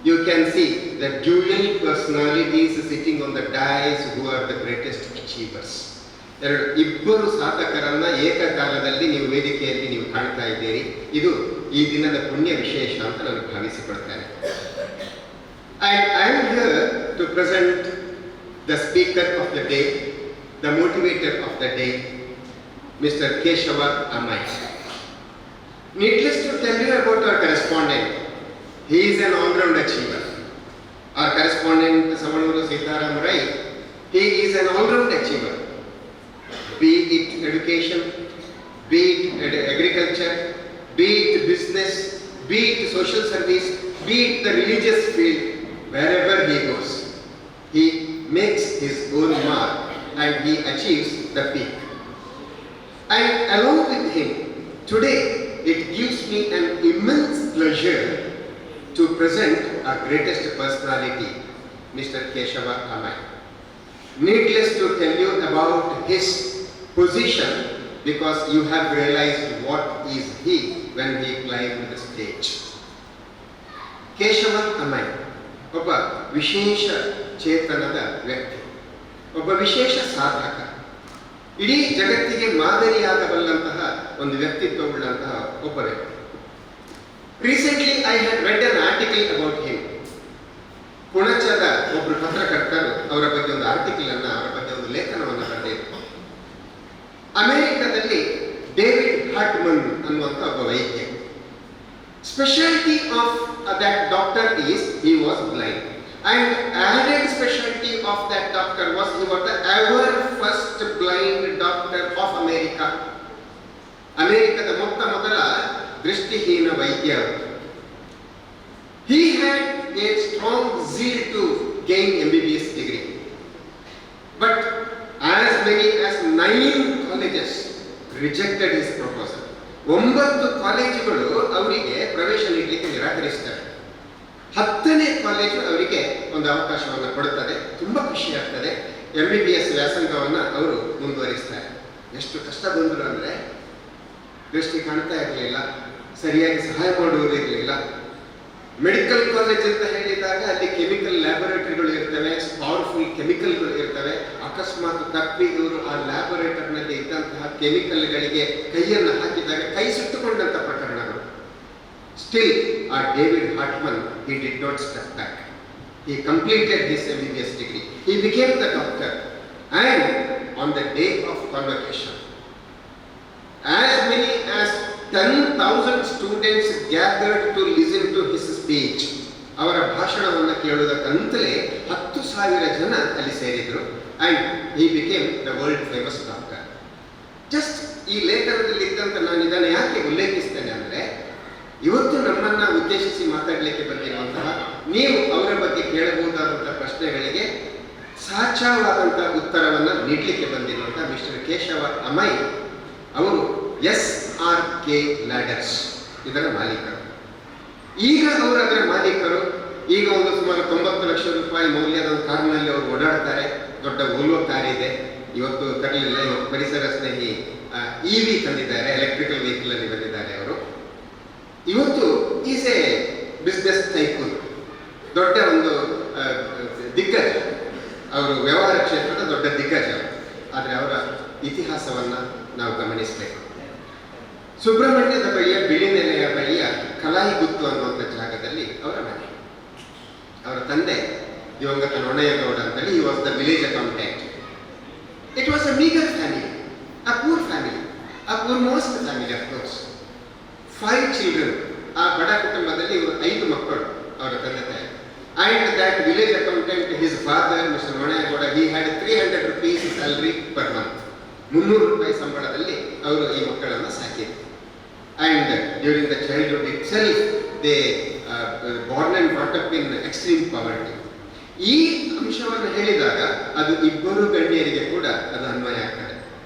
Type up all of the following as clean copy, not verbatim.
you can see the dual personalities sitting on the dais who are the greatest achievers. ಇಬ್ಬರು ಸಾಧಕರನ್ನ ಏಕಕಾಲದಲ್ಲಿ ನೀವು ವೇದಿಕೆಯಲ್ಲಿ ನೀವು ಕಾಣ್ತಾ ಇದ್ದೀರಿ. ಇದು ಈ ದಿನದ ಪುಣ್ಯ ವಿಶೇಷ ಅಂತ ನಾನು ಭಾವಿಸಿಕೊಳ್ತೇನೆ. I am here to present the speaker of the day, the motivator of the day, Mr. Keshava Amai. Needless to tell you about our correspondent. He is an all-round achiever. Our correspondent, Samanuru Sitaram Rai, he is an all-round achiever. Be it education, be it agriculture, be it business, be it social service, be it the religious field, wherever he goes, he makes his own mark and he achieves the peak. And along with him, today it gives me an immense pleasure to present our greatest personality, Mr. Keshava Amai. Needless to tell you about his position, because you have realized what is he when he climbed the stage. Keshava Amai, ಒಬ್ಬ ವಿಶೇಷ ಚೇತನದ ವ್ಯಕ್ತಿ, ಒಬ್ಬ ವಿಶೇಷ ಸಾಧಕ, ಇಡೀ ಜಗತ್ತಿಗೆ ಮಾದರಿಯಾಗಬಲ್ಲಂತಹ ಒಂದು ವ್ಯಕ್ತಿತ್ವವುಳ್ಳಂತಹ ಒಬ್ಬ ವ್ಯಕ್ತಿ. Recently I had read an article about him. ಪುಣಚದ ಒಬ್ಬರು ಪತ್ರಕರ್ತರು ಅವರ ಬಗ್ಗೆ ಒಂದು ಆರ್ಟಿಕಲ್ ಅನ್ನ, ಅವರ ಬಗ್ಗೆ ಒಂದು ಲೇಖನವನ್ನು ಬರೆದಿದ್ದರು. ಅಮೆರಿಕದಲ್ಲಿ ಡೇವಿಡ್ ಹಾರ್ಟ್ಮನ್ ಅನ್ನುವಂಥ ಒಬ್ಬ ವೈದ್ಯ. Speciality of that doctor is he was blind, and added specialty of that doctor was he was the ever first blind doctor of America. ಅಮೆರಿಕದ ಮೊದಲ ದೃಷ್ಟಿಹೀನ ವೈದ್ಯ. He had a strong zeal to gain MBBS degree, but as many as 9 colleges rejected his proposal. 9 ಕಾಲೇಜುಗಳು ಅವರಿಗೆ ಪ್ರವೇಶ ನೀಡಲಿಕ್ಕೆ ನಿರಾಕರಿಸುತ್ತವೆ. 10ನೇ college ಅವರಿಗೆ ಒಂದು ಅವಕಾಶವನ್ನು ಕೊಡುತ್ತದೆ. ತುಂಬಾ ಖುಷಿ ಆಗ್ತದೆ. MBBS ವ್ಯಾಸಂಗವನ್ನು ಅವರು ಮುಂದುವರಿಸ್ತಾರೆ. ಎಷ್ಟು ಕಷ್ಟ ಬಂದರು ಅಂದರೆ, ದೃಷ್ಟಿ ಕಾಣ್ತಾ ಇರಲಿಲ್ಲ, ಸರಿಯಾಗಿ ಸಹಾಯ ಮಾಡುವುದು ಇರಲಿಲ್ಲ. ಮೆಡಿಕಲ್ ಕಾಲೇಜ್ ಅಂತ ಹೇಳಿದಾಗ ಅಲ್ಲಿ ಕೆಮಿಕಲ್ ಲ್ಯಾಬೊರೇಟರಿಗಳು ಇರ್ತವೆ, ಪವರ್ಫುಲ್ ಕೆಮಿಕಲ್ಗಳು ಇರ್ತವೆ. ಅಕಸ್ಮಾತ್ ತಪ್ಪಿ ಇವರು ಆ ಲ್ಯಾಬೊರೇಟರಿನಲ್ಲಿ ಇದ್ದಂತಹ ಕೆಮಿಕಲ್ಗಳಿಗೆ ಕೈಯನ್ನು ಹಾಕಿದಾಗ ಕೈ ಸುಟ್ಟುಕೊಂಡಂತ ಪ್ರಕರಣಗಳು. ಸ್ಟಿಲ್ ಆ David Hartman, he did not step back. He completed his MBBS degree. He became the doctor, and on the day of convocation, as many as 10,000 students gathered to listen to his speech. ಅವರ ಭಾಷಣವನ್ನು ಕೇಳುವುದಕ್ಕಂತಲೇ 10,000 ಜನ ಅಲ್ಲಿ ಸೇರಿದ್ರು. and he became the world famous doctor. Just ಈ ಲೇಖನದಲ್ಲಿ ಇದ್ದಂತ ನಾನು ಇದನ್ನು ಯಾಕೆ ಉಲ್ಲೇಖಿಸ್ತೇನೆ ಅಂದರೆ, ಇವತ್ತು ನಮ್ಮನ್ನ ಉದ್ದೇಶಿಸಿ ಮಾತಾಡಲಿಕ್ಕೆ ಬಂದಿರುವಂತಹ, ನೀವು ಅವರ ಬಗ್ಗೆ ಕೇಳಬಹುದಾದಂತಹ ಪ್ರಶ್ನೆಗಳಿಗೆ ಸಾಚಾವಾದಂತಹ ಉತ್ತರವನ್ನು ನೀಡಲಿಕ್ಕೆ ಬಂದಿರುವಂತಹ ಮಿಸ್ಟರ್ ಕೇಶವ ಅಮೈ ಅವರು SRK ಲ್ಯಾಡರ್ಸ್ ಇದರ ಮಾಲೀಕರು. ಈಗ ಅವರು ಅದರ ಮಾಲೀಕರು. ಈಗ ಒಂದು ಸುಮಾರು 90 ಲಕ್ಷ ರೂಪಾಯಿ ಮೌಲ್ಯದ ಒಂದು ಕಾರ್ನಲ್ಲಿ ಅವರು ಓಡಾಡ್ತಾರೆ. ದೊಡ್ಡ ಓಲ್ವೋ ಕಾರ್ ಇದೆ. ಇವತ್ತು ತರಲಿಲ್ಲ, ಇವತ್ತು ಪರಿಸರ ಸ್ನೇಹಿ EV ತಂದಿದ್ದಾರೆ, ಎಲೆಕ್ಟ್ರಿಕಲ್ ವೆಹಿಕಲ್ ಅಲ್ಲಿ ಬಂದಿದ್ದಾರೆ ಅವರು. ಇವತ್ತು ಈಸ್ ಎ ಬಿಸ್ನೆಸ್ ಟೈಕೂನ್, ದೊಡ್ಡ ಒಂದು ದಿಗ್ಗಜ. ಅವರು ವ್ಯವಹಾರ ಕ್ಷೇತ್ರದ ದೊಡ್ಡ ದಿಗ್ಗಜ. ಆದರೆ ಅವರ ಇತಿಹಾಸವನ್ನು ನಾವು ಗಮನಿಸಬೇಕು. ಸುಬ್ರಹ್ಮಣ್ಯದ ಬಳಿಯ ಬಿಳಿನೆಲೆಯ ಬಳಿಯ ಕಲಾಯಿಗುತ್ತು ಅನ್ನುವಂಥ ಜಾಗದಲ್ಲಿ ಅವರ ಮನೆ. ಅವರ ತಂದೆ ದಿವಂಗತ ನೊಣಯ್ಯಗೌಡ ಅಂತೇಳಿ, he was the village accountant. It was a meager family, a poor family, a poormost family of course. 5 children. ಆ ಬಡ ಕುಟುಂಬದಲ್ಲಿ ಇವರು 5 ಮಕ್ಕಳು ಅವರ ತಂದೆ ತಾಯಿ. And that village accountant, his father, Mr. ನೊಣಯ್ಯಗೌಡ, he had 300 rupees salary per month. 300 ರೂಪಾಯಿ ಸಂಬಳದಲ್ಲಿ ಅವರು ಈ ಮಕ್ಕಳನ್ನು ಸಾಕಿದ್ರು. And during the childhood itself, they born and brought up in extreme poverty. ಈ ಅಂಶವನ್ನು ಹೇಳಿದಾಗ ಅದು ಇಬ್ಬರು ಗಣ್ಯರಿಗೆ ಕೂಡ ಅದು ಅನ್ವಯ ಆಗ್ತದೆ.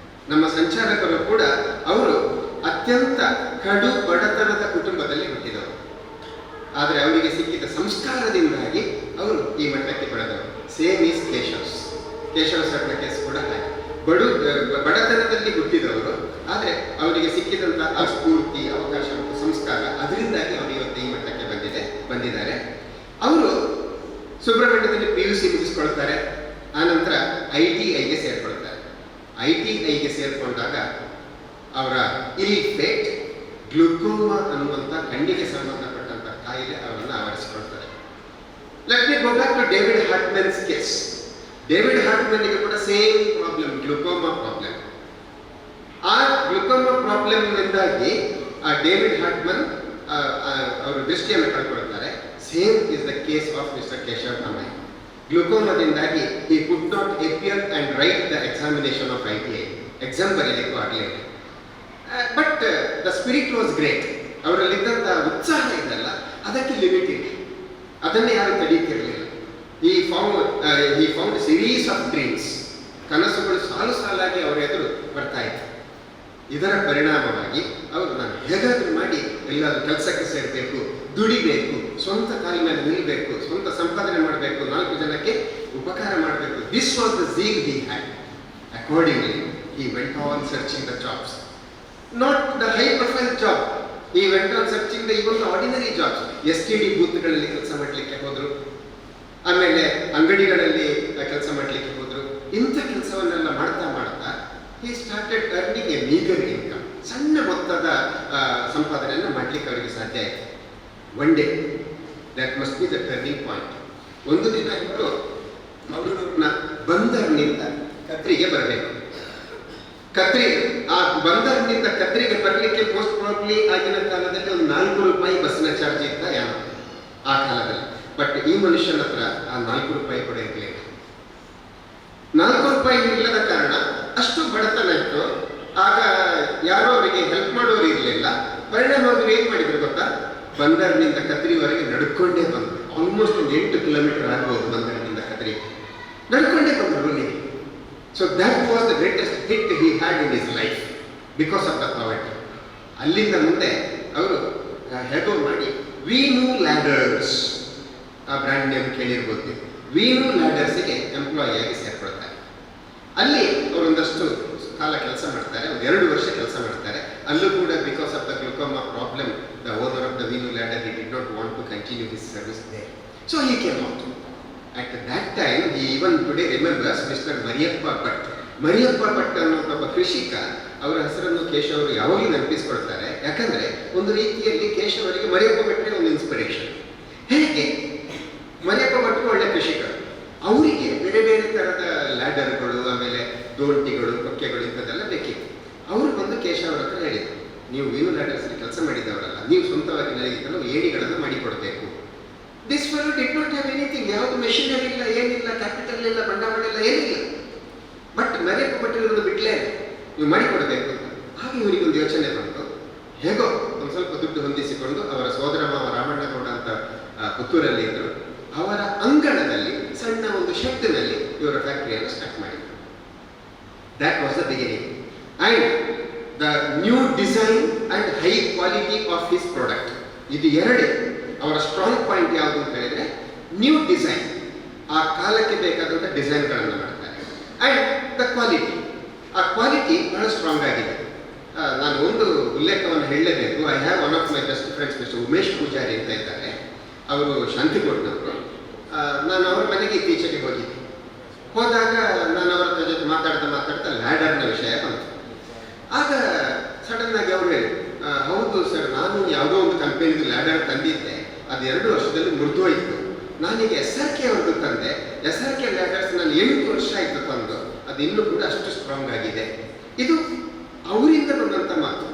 ನಮ್ಮ ಸಂಚಾಲಕರು ಕೂಡ ಅವರು ಅತ್ಯಂತ ಕಡು ಬಡತನದ ಕುಟುಂಬದಲ್ಲಿ ಹುಟ್ಟಿದವರು. ಆದರೆ ಅವರಿಗೆ ಸಿಕ್ಕಿದ ಸಂಸ್ಕಾರದಿಂದಾಗಿ ಅವರು ಈ ಮಟ್ಟಕ್ಕೆ ಬೆಳೆದವರು. ಸೇಮ್ ಈಸ್ ಕೇಶವ್ ಸರ್ನ ಕೇಸ್ ಕೂಡ ಹಾಗೆ. ಬಡತನದಲ್ಲಿ ಹುಟ್ಟಿದವರು, ಆದರೆ ಅವರಿಗೆ ಸಿಕ್ಕಿದಂತಹ ಆ ಸ್ಫೂರ್ತಿ, ಅವಕಾಶ ಮತ್ತು ಸಂಸ್ಕಾರ, ಅದರಿಂದಾಗಿ ಅವರು ಇವತ್ತು ಈ ಮಟ್ಟಕ್ಕೆ ಬಂದಿದ್ದಾರೆ. ಅವರು ಸುಬ್ರಹ್ಮಣ್ಯದಲ್ಲಿ PUC ಮುಗಿಸ್ಕೊಳ್ತಾರೆ. ಆನಂತರ ITIಗೆ ಸೇರ್ಕೊಳ್ತಾರೆ. ITIಗೆ ಸೇರ್ಕೊಂಡಾಗ ಅವರ ಫೇಟ್ ಗ್ಲುಕೋಮಾ ಅನ್ನುವಂಥ ಕಣ್ಣಿಗೆ ಸಂಬಂಧಪಟ್ಟಂಥ ಕಾಯಿಲೆ ಅವರನ್ನು ಆವರಿಸಿಕೊಳ್ತಾರೆ. Let me go back to David Hartmann's case. David ಹಾರ್ಟ್ಮನ್ಗೆ ಕೂಡ ಸೇಮ್ ಪ್ರಾಬ್ಲಮ್, ಗ್ಲುಕೋಮಾ ಪ್ರಾಬ್ಲಮ್. ಆ ಗ್ಲುಕೋಮಾ ಪ್ರಾಬ್ಲಮ್ನಿಂದಾಗಿ ಆ ಡೇವಿಡ್ ಹಾರ್ಟ್ಮನ್ ಅವರು ದೃಷ್ಟಿಯನ್ನು ಕಳ್ಕೊಳ್ತಾರೆ. Same is the case of mister Keshav Amai. ಗ್ಲುಕೋಮಾದಿಂದಾಗಿ he could not appear and write the examination of ITI. Exam ಬರೀಲಿಕ್ಕೂ ಆಗಲಿಲ್ಲ. But the spirit was great. ಅವರಲ್ಲಿದ್ದಂಥ ಉತ್ಸಾಹ ಇದೆಲ್ಲ, ಅದಕ್ಕೆ ಲಿಮಿಟ್ ಇಲ್ಲ, ಅದನ್ನೇ ಯಾರು ತಡೀತಿರಲಿಲ್ಲ. ಈ ಫೌಂಡ್ ಸಿರೀಸ್ ಆಫ್ ಡ್ರೀಮ್ಸ್, ಕನಸುಗಳು ಸಾಲು ಸಾಲಾಗಿ ಅವರ ಎದುರು ಬರ್ತಾ ಇತ್ತು. ಇದರ ಪರಿಣಾಮವಾಗಿ ಅವರು ನಾನು ಹೇಗಾದರೂ ಮಾಡಿ ಎಲ್ಲಾದರೂ ಕೆಲಸಕ್ಕೆ ಸೇರಬೇಕು, ದುಡಿಬೇಕು, ಸ್ವಂತ ಕಾಲಿನ ಮೇಲೆ ನಿಲ್ಲಬೇಕು, ಸ್ವಂತ ಸಂಪಾದನೆ ಮಾಡಬೇಕು, 4 ಜನಕ್ಕೆ ಉಪಕಾರ ಮಾಡಬೇಕು. This was the zeal he had. Accordingly, he went on searching the jobs. Not the high profile job. He went on searching the even the ordinary jobs. STD ಬೂತ್ಗಳಲ್ಲಿ ಕೆಲಸ ಮಾಡಲಿಕ್ಕೆ ಹೋದರು, ಆಮೇಲೆ ಅಂಗಡಿಗಳಲ್ಲಿ ಕೆಲಸ ಮಾಡಲಿಕ್ಕೆ ಹೋದರು. ಇಂಥ ಕೆಲಸವನ್ನೆಲ್ಲ ಮಾಡ್ತಾ ಮಾಡ್ತಾ he started earning a meager income. ಸಣ್ಣ ಮೊತ್ತದ ಸಂಪಾದನೆಯನ್ನು ಮಾಡಲಿಕ್ಕೆ ಅವರಿಗೆ ಸಾಧ್ಯ ಆಯಿತು. One day that must be the turning point. ಒಂದು ದಿನ ಇವರು ಮಂಗಳೂರಿನ ಬಂದರ್ನಿಂದ ಕತ್ರಿಗೆ ಬರಬೇಕು. ಆ ಬಂದರ್ನಿಂದ ಕತ್ರಿಗೆ ಬರಲಿಕ್ಕೆ ಮೋಸ್ಟ್ ಪ್ರಾಬ್ಲಿ ಆಗಿನ ಕಾಲದಲ್ಲಿ ಒಂದು 4 ರೂಪಾಯಿ ಬಸ್ಸಿನ ಚಾರ್ಜ್ ಇತ್ತ ಯಾರು ಆ ಕಾಲದಲ್ಲಿ. ಬಟ್ ಈ ಮನುಷ್ಯನ ಹತ್ರ ಆ 4 ರೂಪಾಯಿ ಕೂಡ ಇರಲಿಲ್ಲ. 4 ರೂಪಾಯಿ ಇಲ್ಲದ ಕಾರಣ ಅಷ್ಟು ಬಡತನ ಇತ್ತು. ಆಗ ಯಾರೋ ಅವರಿಗೆ ಹೆಲ್ಪ್ ಮಾಡೋರು ಇರಲಿಲ್ಲ. ಪರಿಣಾಮ ಅವರು ಏನ್ ಮಾಡಿದ್ರು ಗೊತ್ತಾ, ಬಂದರ್ನಿಂದ ಕತ್ರಿವರೆಗೆ ನಡ್ಕೊಂಡೇ ಬಂದರು. ಆಲ್ಮೋಸ್ಟ್ ಒಂದು 8 ಕಿಲೋಮೀಟರ್ ಆಗ್ಬೋದು ಬಂದರ್ನಿಂದ ಕತ್ರಿ ನಡ್ಕೊಂಡೇ ಬಂದರು ನೀವು. So that was the greatest hit he had in his life because of the poverty. ಅಲ್ಲಿಂದ ಮುಂದೆ ಅವರು ಹೇಗೋ ಮಾಡಿ ವೀನು ಲ್ಯಾಡರ್ಸ್, ಆ ಬ್ರ್ಯಾಂಡ್ ನೇಮ್ ಕೇಳಿರ್ಬೋದು, ವೀನು ಲ್ಯಾಡರ್ಸ್ಗೆ ಎಂಪ್ಲಾಯಿ ಆಗಿ ಸೇರ್ಕೊಳ್ತಾರೆ. ಅಲ್ಲಿ ಅವರೊಂದಷ್ಟು ಕಾಲ ಕೆಲಸ ಮಾಡ್ತಾರೆ, ಒಂದು 2 ವರ್ಷ ಕೆಲಸ ಮಾಡ್ತಾರೆ. ಅಲ್ಲೂ ಕೂಡ because of the glaucoma problem, the owner of the Veenu ladder he did not want to continue his service there. So he came out. At that time, he even today remembers Mr. Mariyappa Bhat. Mariyappa Bhat ಅನ್ನೋ ಒಬ್ಬ ಕೃಷಿಕ, ಅವರ ಹೆಸರನ್ನು ಕೇಶವ್ ಅವರು ಯಾವಾಗಲೂ ನೆನಪಿಸ್ಕೊಳ್ತಾರೆ. ಯಾಕಂದ್ರೆ ಒಂದು ರೀತಿಯಲ್ಲಿ ಕೇಶವ್ ಅವರಿಗೆ ಮರಿಯಪ್ಪ ಭಟ್ರೆ ಒಂದು ಇನ್ಸ್ಪಿರೇಷನ್. ಹೇಗೆ ಮರಿಯಪ್ಪ ಭಟ್ರು ಒಳ್ಳೆ ಕೃಷಿಕರು, ಅವರಿಗೆ ಬೇರೆ ಬೇರೆ ಥರದ ಲ್ಯಾಡರ್ಗಳು, ಆಮೇಲೆ ದೋಂಟಿಗಳು, ಕೊಕ್ಕೆಗಳು ಇಂಥದ್ದೆಲ್ಲ ಬೇಕಿತ್ತು. ಅವರು ಬಂದು ಕೇಶವ್ ಅವರ ಹತ್ರ ಹೇಳಿದರು, ನೀವು ವೀನು ಲ್ಯಾಡರ್ಸ್ಗೆ ಕೆಲಸ ಮಾಡಿದವರಲ್ಲ, ನೀವು ಸ್ವಂತವಾಗಿ ನನಗೆ ಕೆಲವು ಏಣಿಗಳನ್ನು ಮಾಡಿಕೊಡ್ಬೇಕು. This fellow did not have anything. ಯಾವುದು ಮೆಷಿನರಿ ಇಲ್ಲ, ಏನಿಲ್ಲ, ಕ್ಯಾಪಿಟಲ್ ಇಲ್ಲ, ಬಂಡವಾಳ ಇಲ್ಲ, ಏನಿಲ್ಲ. ಬಟ್ ಮರಿಯಪ್ಪ ಭಟ್ರು ಬಿಟ್ಲೇ ನೀವು ಮಾಡಿಕೊಡ್ಬೇಕು ಅಂತ. ಹಾಗೆ ಇವರಿಗೊಂದು ಯೋಚನೆ ಬಂತು. ಹೇಗೋ ಒಂದು ಸ್ವಲ್ಪ ದುಡ್ಡು ಹೊಂದಿಸಿಕೊಂಡು ಅವರ ಸೋದರ ಮಾವ ರಾಮಣ್ಣಗೌಡ ಅಂತ ಪುತ್ತೂರಲ್ಲಿ ಇದ್ದರು. ಅವರ ಅಂಗಣದಲ್ಲಿ ಸಣ್ಣ ಒಂದು ಶೆಡ್ನಲ್ಲಿ ಇವರ ಫ್ಯಾಕ್ಟರಿಯನ್ನು ಸ್ಟಾರ್ಟ್ ಮಾಡಿದರು. That was the beginning. And the new design and high quality of his product, ಇದು ಎರಡೇ ಅವರ ಸ್ಟ್ರಾಂಗ್ ಪಾಯಿಂಟ್. ಯಾವುದು ಅಂತ ಹೇಳಿದ್ರೆ ನ್ಯೂ ಡಿಸೈನ್, ಆ ಕಾಲಕ್ಕೆ ಬೇಕಾದಂಥ ಡಿಸೈನ್ಗಳನ್ನು ಮಾಡ್ತಾರೆ. ಅಂಡ್ ದ ಕ್ವಾಲಿಟಿ, ಆ ಕ್ವಾಲಿಟಿ ಬಹಳ ಸ್ಟ್ರಾಂಗ್ ಆಗಿದೆ. ನಾನು ಒಂದು ಉಲ್ಲೇಖವನ್ನು ಹೇಳಲೇಬೇಕು. I have one of my best friends mister Umesh Poojari ಅಂತ ಇದ್ದಾರೆ. ಅವರು ಶಾಂತಿಕೋಟ್ನವರು. ನಾನು ಅವರ ಮನೆಗೆ ಇತ್ತೀಚೆಗೆ ಹೋಗಿದ್ದೆ. ಹೋದಾಗ ನಾನು ಅವರ ಜೊತೆ ಮಾತಾಡ್ತಾ ಲ್ಯಾಡರ್ನ ವಿಷಯ ಬಂತು. ಆಗ ಸಡನ್ ಆಗಿ ಅವರು ಹೇಳಿ, ಹೌದು ಸರ್, ನಾನು ಯಾವುದೋ ಒಂದು ಕಂಪನಿದು ಲ್ಯಾಡರ್ ತಂದಿದ್ದೆ, ಅದು 2 ವರ್ಷದಲ್ಲಿ ಮುರಿದೋಯ್ತು. ನಾನೀಗ SRK ಅವ್ರದ್ದು ತಂದೆ. SRK ಲ್ಯಾಡರ್ಸ್ ನಾನು 8 ವರ್ಷ ಆಯಿತು ತಂದು, ಅದು ಇನ್ನೂ ಕೂಡ ಅಷ್ಟು ಸ್ಟ್ರಾಂಗ್ ಆಗಿದೆ. ಇದು ಅವರಿಂದ ಬಂದಂಥ ಮಾತು.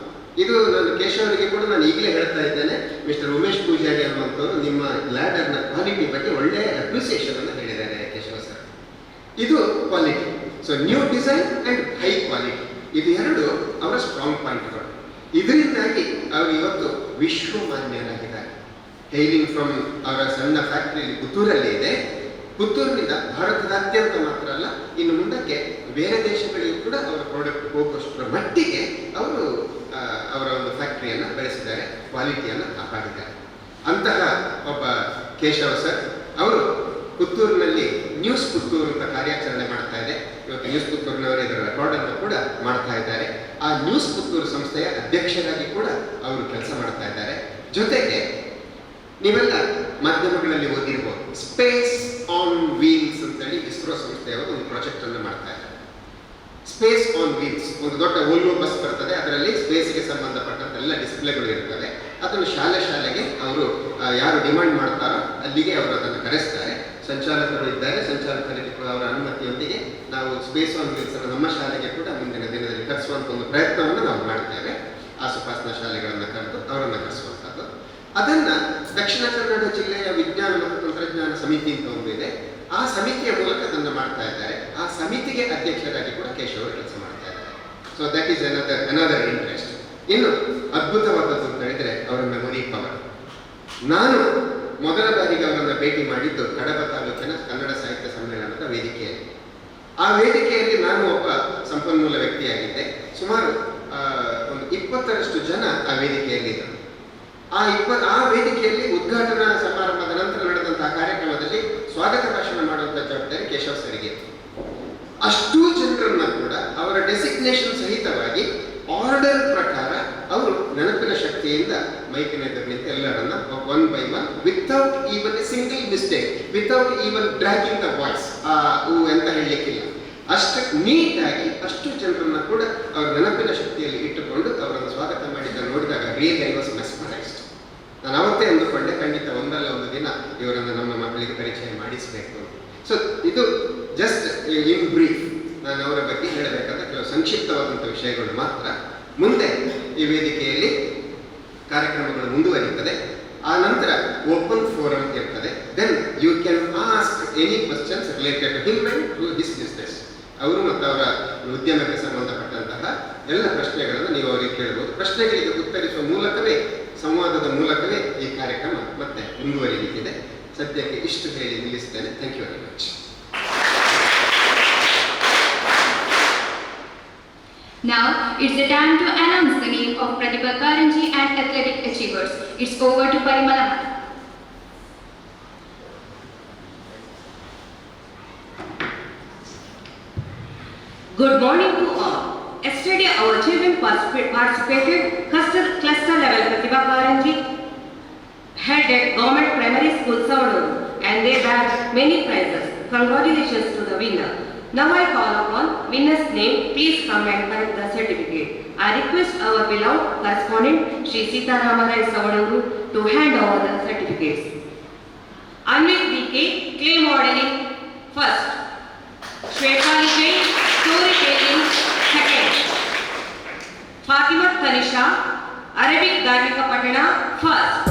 ಇದು ನಾನು ಕೇಶವರಿಗೆ ಕೂಡ ನಾನು ಈಗಲೇ ಹೇಳ್ತಾ ಇದ್ದೇನೆ, ಮಿಸ್ಟರ್ ಉಮೇಶ್ ಪೂಜಾರಿ ಅನ್ನುವಂಥವ್ರು ನಿಮ್ಮ ಲ್ಯಾಡರ್ನ ಕ್ವಾಲಿಟಿ ಬಗ್ಗೆ ಒಳ್ಳೆಯ ಅಪ್ರಿಸಿಯೇಷನ್ ಅನ್ನು ಹೇಳಿದ್ದಾರೆ ಕೇಶವ ಸರ್. ಇದು quality. So new design and high quality, ಇದು 2 ಅವರ ಸ್ಟ್ರಾಂಗ್ ಪಾಯಿಂಟ್ಗಳು. ಇದರಿಂದಾಗಿ ಅವರು ಇವತ್ತು ವಿಶ್ವಮಾನ್ಯರಾಗಿದ್ದಾರೆ. ಹೈಲಿಂಗ್ ಫ್ರಮ್ ಅವರ ಸಣ್ಣ ಫ್ಯಾಕ್ಟರಿ ಪುತ್ತೂರಲ್ಲಿ ಇದೆ. ಪುತ್ತೂರಿನಿಂದ ಭಾರತದಾದ್ಯಂತ ಮಾತ್ರ ಅಲ್ಲ, ಇನ್ನು ಮುಂದಕ್ಕೆ ಬೇರೆ ದೇಶಗಳಿಗೂ ಕೂಡ ಅವರ ಪ್ರಾಡಕ್ಟ್ ಹೋಗುವಷ್ಟರ ಮಟ್ಟಿಗೆ ಅವರು ಅವರ ಒಂದು ಫ್ಯಾಕ್ಟರಿಯನ್ನು ಬೆಳೆಸಿದ್ದಾರೆ, ಕ್ವಾಲಿಟಿಯನ್ನು ಕಾಪಾಡಿದ್ದಾರೆ. ಅಂತಹ ಒಬ್ಬ ಕೇಶವ ಸರ್ ಅವರು ಪುತ್ತೂರಿನಲ್ಲಿ ನ್ಯೂಸ್ ಪುತ್ತೂರು ಅಂತ ಕಾರ್ಯಾಚರಣೆ ಮಾಡ್ತಾ ಇದೆ. ಇವತ್ತು ನ್ಯೂಸ್ ಪುತ್ತೂರಿನವರು ಇದರ ರೆಕಾರ್ಡನ್ನು ಕೂಡ ಮಾಡ್ತಾ ಇದ್ದಾರೆ. ಆ ನ್ಯೂಸ್ ಪುತ್ತೂರು ಸಂಸ್ಥೆಯ ಅಧ್ಯಕ್ಷರಾಗಿ ಕೂಡ ಅವರು ಕೆಲಸ ಮಾಡ್ತಾ ಇದ್ದಾರೆ. ಜೊತೆಗೆ ನೀವೆಲ್ಲ ಮಾಧ್ಯಮಗಳಲ್ಲಿ ಓದಿರ್ಬೋದು, ಸ್ಪೇಸ್ ಸ್ಪೇಸ್ ಆನ್ ವೀಲ್ಸ್, ಒಂದು ದೊಡ್ಡ ಓಲ್ವೋ ಬಸ್ ಬರ್ತದೆ, ಅದರಲ್ಲಿ ಸ್ಪೇಸ್ಗೆ ಸಂಬಂಧಪಟ್ಟಂತ ಎಲ್ಲ ಡಿಸ್ಪ್ಲೇಗಳು ಇರ್ತವೆ. ಅದನ್ನು ಶಾಲೆಗೆ ಅವರು ಯಾರು ಡಿಮಾಂಡ್ ಮಾಡ್ತಾರೋ ಅಲ್ಲಿಗೆ ಅವರು ಅದನ್ನು ಕರೆಸ್ತಾರೆ. ಸಂಚಾಲಕರು ಇದ್ದಾರೆ, ಸಂಚಾಲಕರಿಗೆ ಕೂಡ ಅವರ ಅನುಮತಿಯೊಂದಿಗೆ ನಾವು ಸ್ಪೇಸ್ ಆನ್ ವೀಲ್ಸ್ ಅನ್ನು ನಮ್ಮ ಶಾಲೆಗೆ ಕೂಡ ಮುಂದಿನ ದಿನದಲ್ಲಿ ಕರೆಸುವಂಥ ಒಂದು ಪ್ರಯತ್ನವನ್ನು ನಾವು ಮಾಡ್ತೇವೆ. ಆಸುಪಾಸಿನ ಶಾಲೆಗಳನ್ನು ಕರೆದು ಅವರನ್ನು ಕರೆಸುವಂಥದ್ದು. ಅದನ್ನು ದಕ್ಷಿಣ ಕನ್ನಡ ಜಿಲ್ಲೆಯ ವಿಜ್ಞಾನ ಮತ್ತು ತಂತ್ರಜ್ಞಾನ ಸಮಿತಿ ಅಂತ ಒಂದು ಇದೆ, ಆ ಸಮಿತಿಯ ಮೂಲಕ ಅದನ್ನು ಮಾಡ್ತಾ ಇದ್ದಾರೆ. ಆ ಸಮಿತಿಗೆ ಅಧ್ಯಕ್ಷರಾಗಿ ಕೂಡ ಕೇಶವ್ ಅವರು ಕೆಲಸ ಮಾಡ್ತಾ ಇದ್ದಾರೆ. So that is another interest. ಇನ್ನು ಅದ್ಭುತವಾದದ್ದು ಅಂತ ಹೇಳಿದ್ರೆ ಅವರ ಮೆಮೊರಿ ಪವರ್. ನಾನು ಮೊದಲ ಬಾರಿಗೆ ಅವರನ್ನು ಭೇಟಿ ಮಾಡಿದ್ದು ಕಡಬ ತಾಲೂಕಿನ ಕನ್ನಡ ಸಾಹಿತ್ಯ ಸಮ್ಮೇಳನದ ವೇದಿಕೆಯಲ್ಲಿ. ಆ ವೇದಿಕೆಯಲ್ಲಿ ನಾನು ಒಬ್ಬ ಸಂಪನ್ಮೂಲ ವ್ಯಕ್ತಿಯಾಗಿದ್ದೆ. ಸುಮಾರು ಒಂದು 20ರಷ್ಟು ಜನ ಆ ವೇದಿಕೆಯಲ್ಲಿದ್ದರು. ಆ ವೇದಿಕೆಯಲ್ಲಿ ಉದ್ಘಾಟನಾ ಸಮಾರಂಭದ ನಂತರ ನಡೆದಂತಹ ಕಾರ್ಯಕ್ರಮದಲ್ಲಿ ಸ್ವಾಗತ ಭಾಷಣ ಮಾಡುವಂತಹ ಜವಾಬ್ದಾರಿ ಕೇಶವ್ ಸರಿಗೆ. ಅಷ್ಟೂ ಜನರನ್ನ ಕೂಡ ಅವರ ಡೆಸಿಗ್ನೇಷನ್ ಸಹಿತವಾಗಿ ಆರ್ಡರ್ ಪ್ರಕಾರ ಅವರು ನೆನಪಿನ ಶಕ್ತಿಯಿಂದ ಮೈಕಿನ ಎದುರು ನಿಂತು ಎಲ್ಲರನ್ನ one by one without even A single mistake, without even dragging the voice ಅಂತ ಹೇಳಲಿಕ್ಕಿಲ್ಲ, ಅಷ್ಟು ನೀಟಾಗಿ ಅಷ್ಟು ಜನರನ್ನ ಕೂಡ ಅವರ ನೆನಪಿನ ಶಕ್ತಿಯಲ್ಲಿ ಇಟ್ಟುಕೊಂಡು ಅವರನ್ನು ಸ್ವಾಗತ ಮಾಡಿದ್ದ ನೋಡಿದಾಗ ರಿಯಲಿ ಐ ವಾಸ್ ಮೆಸ್ಮರೈಸ್ಡ್. ನಾನು ಅವತ್ತೇ ಅಂದುಕೊಂಡೆ, ಖಂಡಿತ ಒಂದಲ್ಲ ಒಂದು ದಿನ ಇವರನ್ನು ನಮ್ಮ ಮಕ್ಕಳಿಗೆ ಪರಿಚಯ ಮಾಡಿಸಬೇಕು. ಸೊ ಇದು ಜಸ್ಟ್ ಇನ್ ಬ್ರೀಫ್ ನಾನು ಅವರ ಬಗ್ಗೆ ಹೇಳಬೇಕಾದ ಕೆಲವು ಸಂಕ್ಷಿಪ್ತವಾದಂಥ ವಿಷಯಗಳು ಮಾತ್ರ. ಮುಂದೆ ಈ ವೇದಿಕೆಯಲ್ಲಿ ಕಾರ್ಯಕ್ರಮಗಳು ಮುಂದುವರಿಯುತ್ತದೆ. ಆ ನಂತರ ಓಪನ್ ಫೋರಂ ಇರ್ತದೆ. Then you can ask any questions related to him and to his business. ಅವರು ಮತ್ತು ಅವರ ಉದ್ಯಮಕ್ಕೆ ಸಂಬಂಧಪಟ್ಟಂತಹ ಎಲ್ಲ ಪ್ರಶ್ನೆಗಳನ್ನು ನೀವು ಅವರಿಗೆ ಕೇಳಬಹುದು. ಪ್ರಶ್ನೆಗಳಿಗೆ ಉತ್ತರಿಸುವ ಮೂಲಕವೇ, ಸಂವಾದದ ಮೂಲಕವೇ ಈ ಕಾರ್ಯಕ್ರಮ ಮತ್ತೆ ಮುಂದುವರಿಯಲಿಕ್ಕಿದೆ. ಸದ್ಯಕ್ಕೆ ಇಷ್ಟು ಹೇಳಿ ನಿಲ್ಲಿಸ್ತೇನೆ. Thank you very much. Now it's the time to announce the name of Pratibha Karanji and athletic achievers. It's over to Parimala. Good morning to all. Yesterday our children participated cluster level Pratibha Karanji held at Government Primary School Savaduru and they bagged many prizes. Congratulations to the winner. Now I call upon winner's name. Please come and collect the certificate. I request our beloved correspondent Shri Sita Ramarai Savaduru to hand over the certificates. Anvik DK, clay modeling first. Shwetali Jain, storytelling second. Fatima Tanisha, Arabic Dharmika Patana first.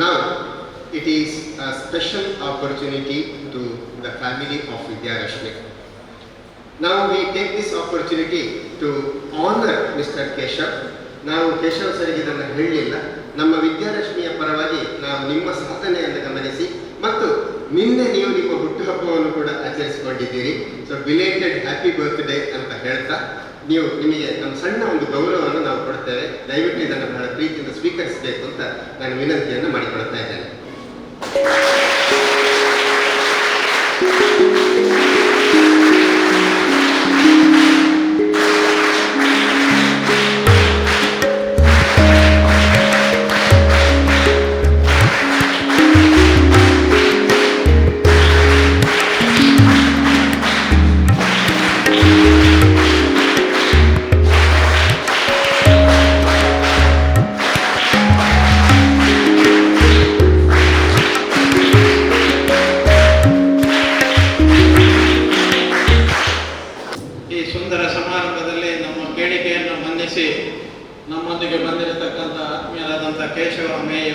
Now, it is a special opportunity to the family of Vidyarashmi. Now we take this opportunity to honor Mr. Keshav. ನಾವು ಕೇಶವ್ ಸರಿಗೆ ಇದನ್ನು ಹೇಳಲಿಲ್ಲ. ನಮ್ಮ ವಿದ್ಯಾರಶ್ಮಿಯ ಪರವಾಗಿ ನಾವು ನಿಮ್ಮ ಸಾಧನೆಯನ್ನು ಗಮನಿಸಿ ಮತ್ತು ನಿನ್ನೆ ನೀವು ನಿಮ್ಮ ಹುಟ್ಟುಹಬ್ಬವನ್ನು ಕೂಡ ಆಚರಿಸಿಕೊಂಡಿದ್ದೀರಿ. ಸೊ ಬಿಲೇಟೆಡ್ ಹ್ಯಾಪಿ ಬರ್ತ್ಡೇ ಅಂತ ಹೇಳ್ತಾ ನಿಮಗೆ ನಮ್ಮ ಸಣ್ಣ ಒಂದು ಗೌರವವನ್ನು ನಾವು ಕೊಡ್ತೇವೆ. ದಯವಿಟ್ಟು ಇದನ್ನು ಬಹಳ ಪ್ರೀತಿಯಿಂದ ಸ್ವೀಕರಿಸಬೇಕು ಅಂತ ನಾನು ವಿನಂತಿಯನ್ನು ಮಾಡಿಕೊಳ್ತಾ ಇದ್ದೇನೆ.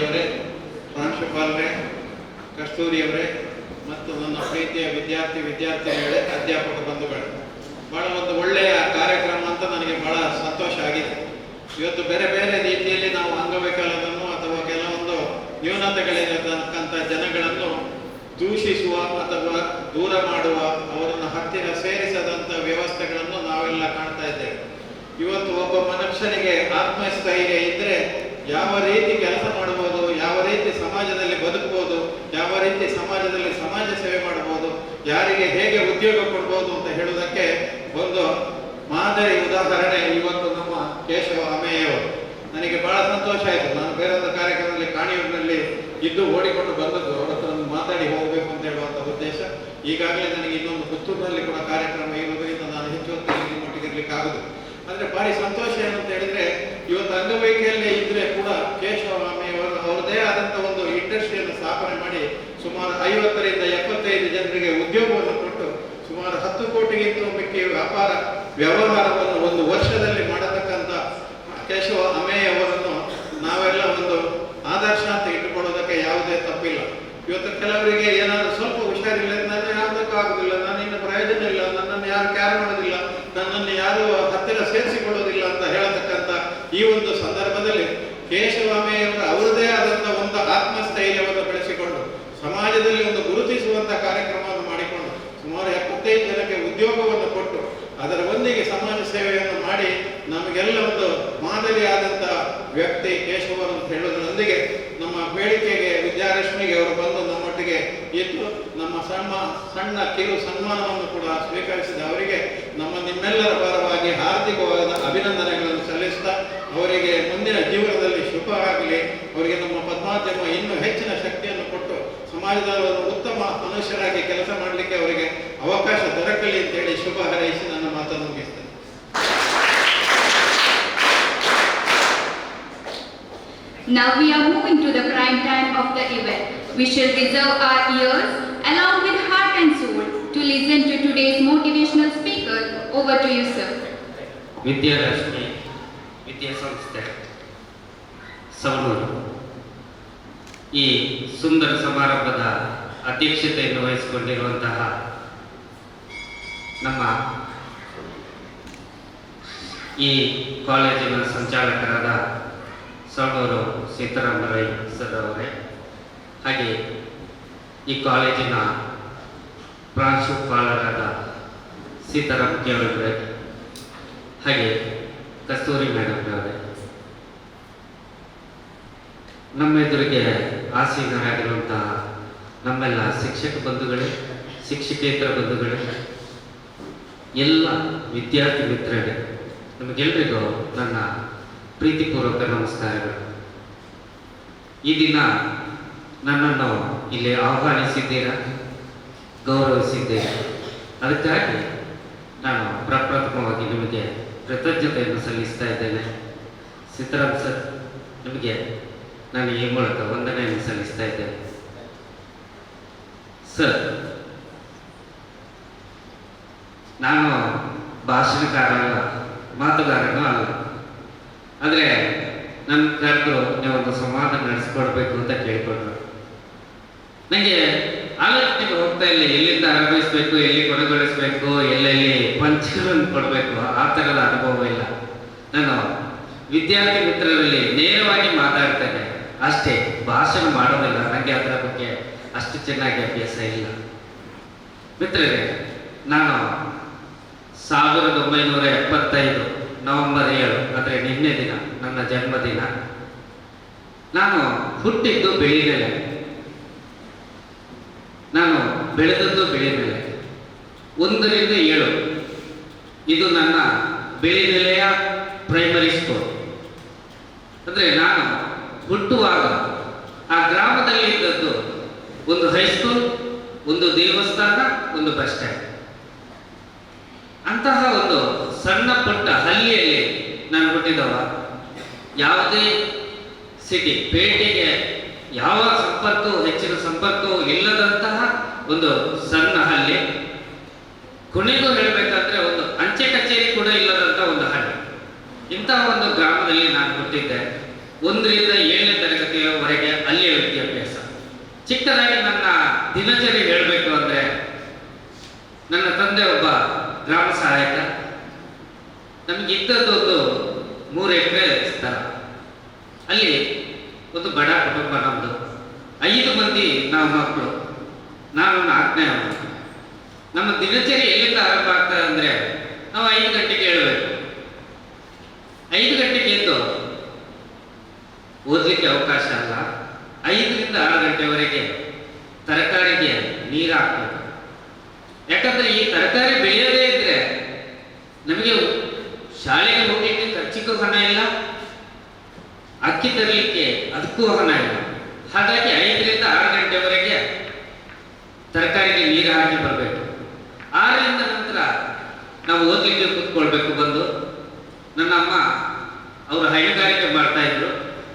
ಅವರೇ, ಪ್ರಾಂಶುಪಾಲರೇ, ಕಸ್ತೂರಿಯವರೇ ಮತ್ತು ನನ್ನ ಪ್ರೀತಿಯ ವಿದ್ಯಾರ್ಥಿನಿಗಳೇ, ಅಧ್ಯಾಪಕ ಬಂಧುಗಳೇ, ಬಹಳ ಒಂದು ಒಳ್ಳೆಯ ಕಾರ್ಯಕ್ರಮ ಅಂತ ನನಗೆ ಬಹಳ ಸಂತೋಷ ಆಗಿದೆ. ಇವತ್ತು ಬೇರೆ ಬೇರೆ ರೀತಿಯಲ್ಲಿ ನಾವು ಅಂಗವೈಕಲ್ಯವನ್ನು ಅಥವಾ ಕೆಲವೊಂದು ನ್ಯೂನತೆಗಳಿರತಕ್ಕಂಥ ಜನಗಳನ್ನು ದೂಷಿಸುವ ಅಥವಾ ದೂರ ಮಾಡುವ, ಅವರನ್ನು ಹತ್ತಿರ ಸೇರಿಸದಂಥ ವ್ಯವಸ್ಥೆಗಳನ್ನು ನಾವೆಲ್ಲ ಕಾಣ್ತಾ ಇದ್ದೇವೆ. ಇವತ್ತು ಒಬ್ಬ ಮನುಷ್ಯನಿಗೆ ಆತ್ಮಸ್ಥೈರ್ಯ ಇದ್ದರೆ ಯಾವ ರೀತಿ ಕೆಲಸ ಮಾಡಬಹುದು, ಯಾವ ರೀತಿ ಸಮಾಜದಲ್ಲಿ ಬದುಕಬಹುದು, ಯಾವ ರೀತಿ ಸಮಾಜದಲ್ಲಿ ಸಮಾಜ ಸೇವೆ ಮಾಡಬಹುದು, ಯಾರಿಗೆ ಹೇಗೆ ಉದ್ಯೋಗ ಕೊಡ್ಬೋದು ಅಂತ ಹೇಳುವುದಕ್ಕೆ ಒಂದು ಮಾದರಿ ಉದಾಹರಣೆ ಇವತ್ತು ನಮ್ಮ ಕೇಶವ ಅಮೆಯವರು. ನನಗೆ ಬಹಳ ಸಂತೋಷ ಆಯಿತು. ನಾನು ಬೇರೊಂದು ಕಾರ್ಯಕ್ರಮದಲ್ಲಿ ಕಾಣಿಯೂರಿನಲ್ಲಿ ಇದ್ದು ಓಡಿಕೊಂಡು ಬಂದದ್ದು, ಅವ್ರ ಹತ್ರ ಒಂದು ಮಾತಾಡಿ ಹೋಗಬೇಕು ಅಂತ ಹೇಳುವಂಥ ಉದ್ದೇಶ. ಈಗಾಗಲೇ ನನಗೆ ಇನ್ನೊಂದು ಪುತ್ತೂರಿನಲ್ಲಿ ಕೂಡ ಕಾರ್ಯಕ್ರಮ ಇರುವುದರಿಂದ ನಾನು ಹೆಚ್ಚು ಹೊತ್ತು ಮಟ್ಟಿಗೆ ಇರ್ಲಿಕ್ಕೆ ಆಗುದು. ಆದರೆ ಭಾರಿ ಸಂತೋಷ ಏನು ಅಂತ ಹೇಳಿದ್ರೆ, ಇವತ್ತು ಅಂಗವೈಕಲ್ಯ ಇದ್ರೆ ಕೂಡ ಕೇಶವ ಅಮೆಯವರು ಅವರದೇ ಆದಂಥ ಒಂದು ಇಂಡಸ್ಟ್ರಿಯನ್ನು ಸ್ಥಾಪನೆ ಮಾಡಿ ಸುಮಾರು 50 ರಿಂದ 75 ಜನರಿಗೆ ಉದ್ಯೋಗವನ್ನು ಕೊಟ್ಟು ಸುಮಾರು 10 ಕೋಟಿಗಿಂತ ಮಿಕ್ಕಿ ವ್ಯಾಪಾರ ವ್ಯವಹಾರವನ್ನು ಒಂದು ವರ್ಷದಲ್ಲಿ ಮಾಡತಕ್ಕಂಥ ಕೇಶವ ಅಮೆಯವರನ್ನು ನಾವೆಲ್ಲ ಒಂದು ಆದರ್ಶ ಅಂತ ಇಟ್ಟುಕೊಳ್ಳೋದಕ್ಕೆ ಯಾವುದೇ ತಪ್ಪಿಲ್ಲ. ಇವತ್ತು ಕೆಲವರಿಗೆ ಏನಾದರೂ ಸ್ವಲ್ಪ ಹುಷಾರಿಲ್ಲ, ನಾನು ಯಾವುದಕ್ಕೂ ಆಗುದಿಲ್ಲ, ನಾನು ಇನ್ನು ಪ್ರಯೋಜನ ಇಲ್ಲ, ನನ್ನನ್ನು ಯಾರು ಕ್ಯಾರ್ ಮಾಡೋದಿಲ್ಲ, ನನ್ನನ್ನು ಯಾರು ಹತ್ತಿರ ಸೇರಿಸಿಕೊಳ್ಳೋದಿಲ್ಲ ಅಂತ ಹೇಳತಕ್ಕಂಥ ಈ ಒಂದು ಸಂದರ್ಭದಲ್ಲಿ ಕೇಶವ ಅಮೆಯವರು ಅವರದೇ ಆದಂಥ ಒಂದು ಆತ್ಮಸ್ಥೈರ್ಯವನ್ನು ಬೆಳೆಸಿಕೊಂಡು ಸಮಾಜದಲ್ಲಿ ಒಂದು ಗುರುತಿಸುವಂಥ ಕಾರ್ಯಕ್ರಮವನ್ನು ಮಾಡಿಕೊಂಡು ಸುಮಾರು 75 ಜನಕ್ಕೆ ಉದ್ಯೋಗವನ್ನು ಕೊಟ್ಟು ಅದರ ಒಂದಿಗೆ ಸಮಾಜ ಸೇವೆಯನ್ನು ಮಾಡಿ ನಮಗೆಲ್ಲ ಒಂದು ಮಾದರಿಯಾದಂಥ ವ್ಯಕ್ತಿ ಕೇಶವರು ಅಂತ ಹೇಳೋದ್ರೊಂದಿಗೆ ನಮ್ಮ ಬೇಡಿಕೆಗೆ ವಿದ್ಯಾರಶ್ಮಿಗೆ ಅವರು ಬಂದು ನಮ್ಮೊಟ್ಟಿಗೆ ಇದ್ದು ನಮ್ಮ ಸಣ್ಣ ಕಿರು ಸನ್ಮಾನವನ್ನು ಕೂಡ ಸ್ವೀಕರಿಸಿದ ಅವರಿಗೆ ನಿಮ್ಮೆಲ್ಲರ ಪರವಾಗಿ ಹಾರ್ದಿಕವಾದ ಅಭಿನಂದನೆಗಳನ್ನು ಸಲ್ಲಿಸ್ತಾ ಅವರಿಗೆ ಮುಂದಿನ ಜೀವನದಲ್ಲಿ ಶುಭ ಆಗಲಿ, ಅವರಿಗೆ ನಮ್ಮ ಪದ್ಮಾಧ್ಯಮ ಇನ್ನೂ ಹೆಚ್ಚಿನ ಶಕ್ತಿಯನ್ನು ಕೊಟ್ಟು ಸಮಾಜದಲ್ಲಿ ಒಂದು ಉತ್ತಮ ಮನುಷ್ಯರಾಗಿ ಕೆಲಸ ಮಾಡಲಿಕ್ಕೆ ಅವರಿಗೆ ಅವಕಾಶ ದೊರಕಲಿ ಅಂತೇಳಿ ಶುಭ ಹಾರೈಸಿ ನನ್ನ ಮಾತನ್ನು ಮುಗಿಸ್ತೇನೆ. Now we are moving to the prime time of the event. We shall reserve our ears along with heart and soul to listen to today's motivational speaker. Over to you, sir. Vidyarashmi ವಿದ್ಯಾಸಂಸ್ಥೆ ಸವಣೂರು ಈ ಸುಂದರ ಸಮಾರಂಭದ ಅಧ್ಯಕ್ಷತೆಯನ್ನು ವಹಿಸಿಕೊಂಡಿರುವಂತಹ ನಮ್ಮ ಈ ಕಾಲೇಜಿನ ಸಂಚಾಲಕರಾದ Savanur Sitaramarai sir ಅವರೇ, ಹಾಗೆ ಈ ಕಾಲೇಜಿನ ಪ್ರಾಂಶುಪಾಲರಾದ ಸೀತಾರಾಮ್ ಕೇವಲ್ರೆ, ಹಾಗೆ ಕಸ್ತೂರಿ ಮೇಡಮ್ ಅವರೇ, ನಮ್ಮ ಎದುರಿಗೆ ಆಸೀನರಾಗಿರುವಂತಹ ನಮ್ಮೆಲ್ಲ ಶಿಕ್ಷಕ ಬಂಧುಗಳೇ, ಶಿಕ್ಷಕೇತರ ಬಂಧುಗಳೇ, ಎಲ್ಲ ವಿದ್ಯಾರ್ಥಿ ಮಿತ್ರರೇ, ನಮಗೆಲ್ಲರಿಗೂ ನನ್ನ ಪ್ರೀತಿಪೂರ್ವಕ ನಮಸ್ಕಾರಗಳು. ಈ ದಿನ ನನ್ನನ್ನು ಇಲ್ಲಿ ಆಹ್ವಾನಿಸಿದ್ದೀರಾ, ಗೌರವಿಸಿದ್ದೀರಾ. ಅದಕ್ಕಾಗಿ ನಾನು ಪ್ರಪ್ರಥಮವಾಗಿ ನಿಮಗೆ ಕೃತಜ್ಞತೆಯನ್ನು ಸಲ್ಲಿಸ್ತಾ ಇದ್ದೇನೆ. ಸೀತಾರಾಮ್ ಸರ್, ನಿಮಗೆ ನಾನು ಈ ಮೂಲಕ ವಂದನೆಯನ್ನು ಸಲ್ಲಿಸ್ತಾ ಇದ್ದೇನೆ. ಸರ್, ನಾನು ಭಾಷಣಕಾರ ಅಲ್ಲ, ಮಾತುಗಾರನೂ ಅಲ್ಲ. ಆದರೆ ನನ್ನ ಕರೆದು ನೀವೊಂದು ಸಂವಾದ ನಡೆಸ್ಕೊಡ್ಬೇಕು ಅಂತ ಕೇಳ್ಕೊಂಡ್ರು. ನನಗೆ ಆಲೋಚನೆಗೆ ಹೋಗ್ತಾ ಇಲ್ಲ, ಎಲ್ಲಿಂದ ಆರಂಭಿಸ್ಬೇಕು, ಎಲ್ಲಿ ಕೊನೆಗೊಳಿಸ್ಬೇಕು, ಎಲ್ಲೆಲ್ಲಿ ಪಂಚಗಳನ್ನು ಕೊಡಬೇಕು, ಆ ಥರದ ಅನುಭವ ಇಲ್ಲ. ನಾನು ವಿದ್ಯಾರ್ಥಿ ಮಿತ್ರರಲ್ಲಿ ನೇರವಾಗಿ ಮಾತಾಡ್ತೇನೆ ಅಷ್ಟೇ, ಭಾಷಣ ಮಾಡೋದಿಲ್ಲ. ನನಗೆ ಅದರ ಬಗ್ಗೆ ಅಷ್ಟು ಚೆನ್ನಾಗಿ ಅಭ್ಯಾಸ ಇಲ್ಲ. ಮಿತ್ರರೇ, ನಾನು 1975 ನವೆಂಬರ್ 7, ಅಂದರೆ ನಿನ್ನೆ ದಿನ ನನ್ನ ಜನ್ಮದಿನ. ನಾನು ಹುಟ್ಟಿದ್ದು ಬೆಳಿ ಮೇಲೆ, ನಾನು ಬೆಳೆದದ್ದು ಬೆಳಿ ಮೇಲೆ. 1 ರಿಂದ 7 ಇದು ನನ್ನ ಬೆಳಿನೆಲೆಯ ಪ್ರೈಮರಿ ಸ್ಕೂಲ್. ಅಂದರೆ ನಾನು ಹುಟ್ಟುವಾಗ ಆ ಗ್ರಾಮದಲ್ಲಿ ಇದ್ದದ್ದು ಒಂದು ಹೈಸ್ಕೂಲ್, ಒಂದು ದೇವಸ್ಥಾನ, ಒಂದು ಬಸ್ ಸ್ಟ್ಯಾಂಡ್. ಅಂತಹ ಒಂದು ಸಣ್ಣ ಪುಟ್ಟ ಹಳ್ಳಿಯಲ್ಲಿ ನಾನು ಹುಟ್ಟಿದವ. ಯಾವುದೇ ಸಿಟಿ, ಪೇಟೆಗೆ ಯಾವ ಸಂಪರ್ಕವೂ, ಹೆಚ್ಚಿನ ಸಂಪರ್ಕವೂ ಇಲ್ಲದಂತಹ ಒಂದು ಸಣ್ಣ ಹಳ್ಳಿ. ಕೊನೆಗೂ ಹೇಳಬೇಕಾದ್ರೆ ಒಂದು ಅಂಚೆ ಕಚೇರಿ ಕೂಡ ಇಲ್ಲದಂಥ ಒಂದು ಹಳ್ಳಿ. ಇಂತಹ ಒಂದು ಗ್ರಾಮದಲ್ಲಿ ನಾನು ಹುಟ್ಟಿದ್ದೆ. 1 ರಿಂದ 7ನೇ ತರಗತಿಯ ತರಗತಿಯವರೆಗೆ ಅಲ್ಲಿಯ ವಿದ್ಯಾಭ್ಯಾಸ. ಚಿಕ್ಕದಾಗಿ ನನ್ನ ದಿನಚರಿ ಹೇಳಬೇಕು ಅಂದರೆ, ನನ್ನ ತಂದೆ ಒಬ್ಬ ಗ್ರಾಮ ಸಹಾಯಕ. ನಮಗೆ ಇದ್ದದ್ದೊಂದು 3 ಎಕರೆ ಸ್ಥಳ. ಅಲ್ಲಿ ಒಂದು ಬಡ ಕುಟುಂಬ ನಮ್ಮದು. 5 ಮಂದಿ ನಾವು ಮಕ್ಕಳು, ನಾನು 4ನೇ ಅವನು. ನಮ್ಮ ದಿನಚರಿ ಎಲ್ಲಿಂದ ಆರಂಭ ಆಗ್ತದೆ ಅಂದರೆ, ನಾವು 5 ಗಂಟೆಗೆ ಹೇಳಬೇಕು. 5 ಗಂಟೆಗೆ ಎದ್ದು ಓದಲಿಕ್ಕೆ ಅವಕಾಶ ಅಲ್ಲ. 5ರಿಂದ 6 ಗಂಟೆವರೆಗೆ ತರಕಾರಿಗೆ ನೀರು ಹಾಕಬೇಕು. ಯಾಕಂದ್ರೆ ಈ ತರಕಾರಿ ಬೆಳೆಯದೇ ಇದ್ರೆ ನಮಗೆ ಶಾಲೆಗೆ ಹೋಗ್ಲಿಕ್ಕೆ ಖರ್ಚಿಗೂ ಹಣ ಇಲ್ಲ, ಅಕ್ಕಿ ತರಲಿಕ್ಕೆ ಅದಕ್ಕೂ ಹಣ ಇಲ್ಲ. ಹಾಗಾಗಿ 5ರಿಂದ 6 ಗಂಟೆವರೆಗೆ ತರಕಾರಿಗೆ ನೀರು ಹಾಕಿ ಬರಬೇಕು. 6ರಿಂದ ನಂತರ ನಾವು ಓದಲಿಕ್ಕೆ ಕೂತ್ಕೊಳ್ಬೇಕು. ಬಂದು ನನ್ನ ಅಮ್ಮ ಅವರು ಹೈನುಗಾರಿಕೆ ಮಾಡ್ತಾ ಇದ್ರು.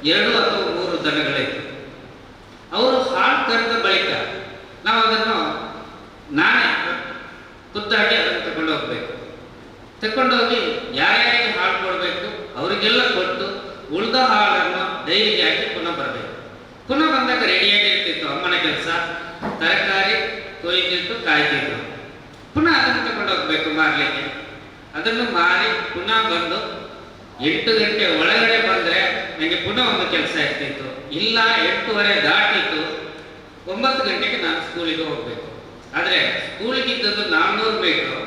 2 ಅಥವಾ 3 ದನಗಳಿತ್ತು. ಅವರು ಹಾಲು ಕರೆದ ಬಳಿಕ ನಾವು ಅದನ್ನು ನಾನೇ ಖುದ್ದಾಗಿ ಅದನ್ನು ತಗೊಂಡು ಹೋಗ್ಬೇಕು. ತಗೊಂಡೋಗಿ ಯಾರ್ಯಾರಿಗೆ ಹಾಲು ಕೊಡಬೇಕು ಅವರಿಗೆಲ್ಲ ಕೊಟ್ಟು ಉಳಿದ ಹಾಲನ್ನು ಡೈರಿಗೆ ಹಾಕಿ ಪುನಃ ಬರಬೇಕು. ಪುನಃ ಬಂದಾಗ ರೆಡಿಯಾಗಿ ಇರ್ತಿತ್ತು ಅಮ್ಮನ ಕೆಲಸ. ತರಕಾರಿ ಕೊಯ್ದಿಟ್ಟು ಕಾಯ್ತಿದ್ರು. ಪುನಃ ಅದನ್ನು ತಗೊಂಡು ಹೋಗ್ಬೇಕು ಮಾರಲಿಕ್ಕೆ. ಅದನ್ನು ಮಾರಿ ಪುನಃ ಬಂದು 8 ಗಂಟೆ ಒಳಗಡೆ ಬಂದರೆ ನನಗೆ ಪುನಃ ಒಂದು ಕೆಲಸ ಇರ್ತಿತ್ತು. ಇಲ್ಲ 8:15 ದಾಟಿತ್ತು, 9 ಗಂಟೆಗೆ ನಾನು ಸ್ಕೂಲಿಗೆ ಹೋಗಬೇಕು. ಆದರೆ ಸ್ಕೂಲಿಗಿದ್ದದ್ದು 400 ಮೀಟರ್,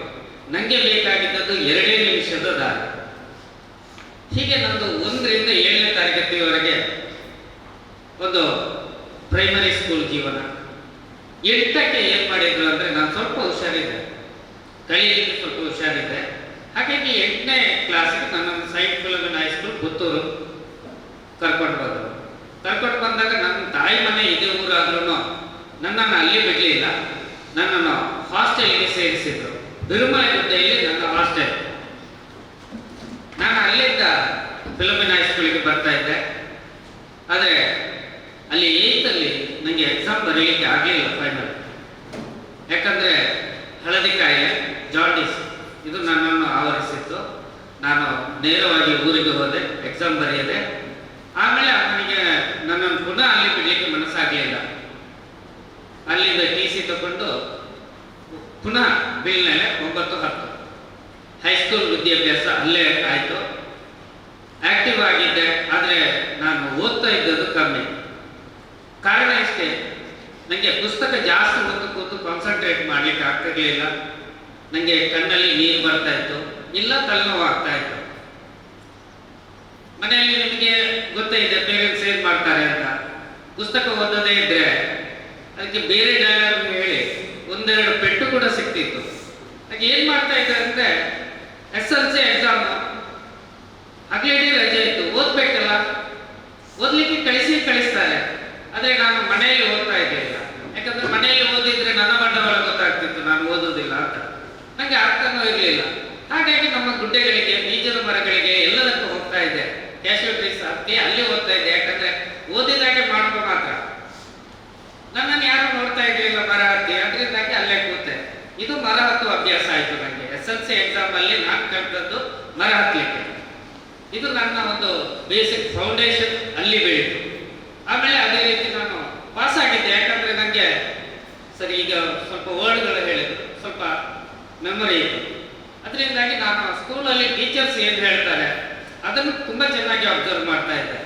ನನಗೆ ಬೇಕಾಗಿದ್ದದ್ದು 2 ನಿಮಿಷದ ದಾರಿ. ಹೀಗೆ ನಂದು 1ರಿಂದ 7ನೇ ತರಗತಿಯವರೆಗೆ ಒಂದು ಪ್ರೈಮರಿ ಸ್ಕೂಲ್ ಜೀವನ. 8ಕ್ಕೆ ಏನು ಮಾಡಿದ್ರು ಅಂದರೆ, ನಾನು ಸ್ವಲ್ಪ ಹುಷಾರಿದ್ದೆ, ಕಲಿಯಲಿಕ್ಕೆ ಸ್ವಲ್ಪ ಹುಷಾರಿದ್ದೆ. ಹಾಗಾಗಿ 8ನೇ ಕ್ಲಾಸಿಗೆ ನನ್ನನ್ನು ಸೈಂಟ್ ಫಿಲೋಮಿನಾ ಹೈಸ್ಕೂಲ್ ಪುತ್ತೂರು ಕರ್ಕೊಂಡು ಬಂದರು. ಕರ್ಕೊಂಡು ಬಂದಾಗ ನನ್ನ ತಾಯಿ ಮನೆ ಇದೇ ಊರಾದ್ರೂ ನನ್ನನ್ನು ಅಲ್ಲಿ ಬಿಡಲಿಲ್ಲ. ನನ್ನನ್ನು ಹಾಸ್ಟೆಲ್ಗೆ ಸೇರಿಸಿದ್ರು. ಬಿರುಮಲೆ ಗುಡ್ಡೆಯಲ್ಲಿ ನನ್ನ ಹಾಸ್ಟೆಲ್. ನಾನು ಅಲ್ಲಿಂದ ಫಿಲೋಮಿನಾ ಹೈಸ್ಕೂಲಿಗೆ ಬರ್ತಾ ಇದ್ದೆ. ಆದರೆ ಅಲ್ಲಿ 8ಲ್ಲಿ ನನಗೆ ಎಕ್ಸಾಮ್ ಬರೀಲಿಕ್ಕೆ ಆಗಲಿಲ್ಲ ಫೈನಲ್. ಯಾಕಂದರೆ ಹಳದಿ ಕಾಯಿಲೆ, ಜಾಂಡೀಸ್ ಇದು ನನ್ನನ್ನು ಆವರಿಸಿತ್ತು. ನಾನು ನೇರವಾಗಿ ಊರಿಗೆ ಹೋದೆ, ಎಕ್ಸಾಮ್ ಬರೆಯದೆ. ಆಮೇಲೆ ನನಗೆ ನನ್ನನ್ನು ಪುನಃ ಅಲ್ಲಿ ಬಿಡಲಿಕ್ಕೆ ಮನಸ್ಸಾಗಲಿಲ್ಲ. ಅಲ್ಲಿಂದ TC ತಗೊಂಡು ಪುನಃ ಬೀಳ್ನೆಲೆ 9-10 ಹೈಸ್ಕೂಲ್ ವಿದ್ಯಾಭ್ಯಾಸ ಅಲ್ಲೇ ಆಯಿತು. ಆಕ್ಟಿವ್ ಆಗಿದ್ದೆ, ಆದರೆ ನಾನು ಓದ್ತಾ ಇದ್ದದ್ದು ಕಮ್ಮಿ. ಕಾರಣ ಇಷ್ಟೇ, ನನಗೆ ಪುಸ್ತಕ ಜಾಸ್ತಿ ಹೊತ್ತು ಕೂತು ಕಾನ್ಸಂಟ್ರೇಟ್ ಮಾಡಲಿಕ್ಕೆ ಆಗ್ತಿರ್ಲಿಲ್ಲ. ನನಗೆ ಕಣ್ಣಲ್ಲಿ ನೀರು ಬರ್ತಾ ಇತ್ತು, ಇಲ್ಲ ತಲೆನೋವು ಆಗ್ತಾ ಇತ್ತು. ಮನೆಯಲ್ಲಿ ನಿಮಗೆ ಗೊತ್ತೇ ಇದೆ ಪೇರೆಂಟ್ಸ್ ಏನು ಮಾಡ್ತಾರೆ ಅಂತ. ಪುಸ್ತಕ ಓದೋದೇ ಇದ್ರೆ ಅದಕ್ಕೆ ಬೇರೆ ಡೈಲಾಗ್ ಹೇಳಿ 1-2 ಪೆಟ್ಟು ಕೂಡ ಸಿಕ್ತಿತ್ತು. ಹಾಗೆ ಏನು ಮಾಡ್ತಾ ಇದ್ದೆ ಅಂದರೆ, SLC ಎಕ್ಸಾಮು ಹಗಲಿಡೀ ರಜೆ ಇತ್ತು, ಓದ್ಬೇಕಲ್ಲ, ಓದಲಿಕ್ಕೆ ಕಳಿಸ್ತಾರೆ. ಆದರೆ ನಾನು ಮನೆಯಲ್ಲಿ ಓದ್ತಾ ಇರಲಿಲ್ಲ. ಯಾಕಂದರೆ ಮನೆಯಲ್ಲಿ ಓದಿದ್ರೆ ನನ್ನ ಬಂಡವಾಳ ಗೊತ್ತಾಗ್ತಿತ್ತು, ನಾನು ಓದೋದಿಲ್ಲ ಅಂತ. ನನಗೆ ಅರ್ಥನೂ ಇರಲಿಲ್ಲ. ಹಾಗಾಗಿ ನಮ್ಮ ಗುಡ್ಡೆಗಳಿಗೆ, ಬೀಜದ ಮರಗಳಿಗೆ ಎಲ್ಲದಕ್ಕೂ ಹೋಗ್ತಾ ಇದ್ದೆ. ಕ್ಯಾಶುವಲ್ಟೀಸ್ ಹತ್ತಿ ಅಲ್ಲಿ ಓದ್ತಾ ಇದ್ದೆ. ಯಾಕಂದರೆ ಓದಿದಾಗೆ ಮಾಡುವ ಮಾತ್ರ. ನನ್ನನ್ನು ಯಾರು ನೋಡ್ತಾ ಇರಲಿಲ್ಲ ಮರ ಹತ್ತಿ, ಅದರಿಂದಾಗಿ ಅಲ್ಲೇ ಕೂತೆ. ಇದು ಮರ ಹತ್ತುವ ಅಭ್ಯಾಸ ಆಯಿತು ನನಗೆ. SLC ಎಕ್ಸಾಮಲ್ಲಿ ನಾನು ಕಲಿತದ್ದು ಮರ ಹತ್ತಲಿಕ್ಕೆ. ಇದು ನನ್ನ ಒಂದು ಬೇಸಿಕ್ ಫೌಂಡೇಶನ್ ಅಲ್ಲಿ ಬೆಳೀತು. ಆಮೇಲೆ ಅದೇ ರೀತಿ ನಾನು ಪಾಸ್ ಆಗಿದ್ದೆ. ಯಾಕಂದರೆ ನನಗೆ ಸರಿ ಈಗ ಸ್ವಲ್ಪ ವರ್ಡ್ಗಳು ಹೇಳಿದ್ರು, ಸ್ವಲ್ಪ ಮೆಮೊರಿ ಇತ್ತು. ಅದರಿಂದಾಗಿ ನಾನು ಸ್ಕೂಲಲ್ಲಿ ಟೀಚರ್ಸ್ ಏನು ಹೇಳ್ತಾರೆ ಅದನ್ನು ತುಂಬ ಚೆನ್ನಾಗಿ ಅಬ್ಸರ್ವ್ ಮಾಡ್ತಾ ಇದ್ದೆ.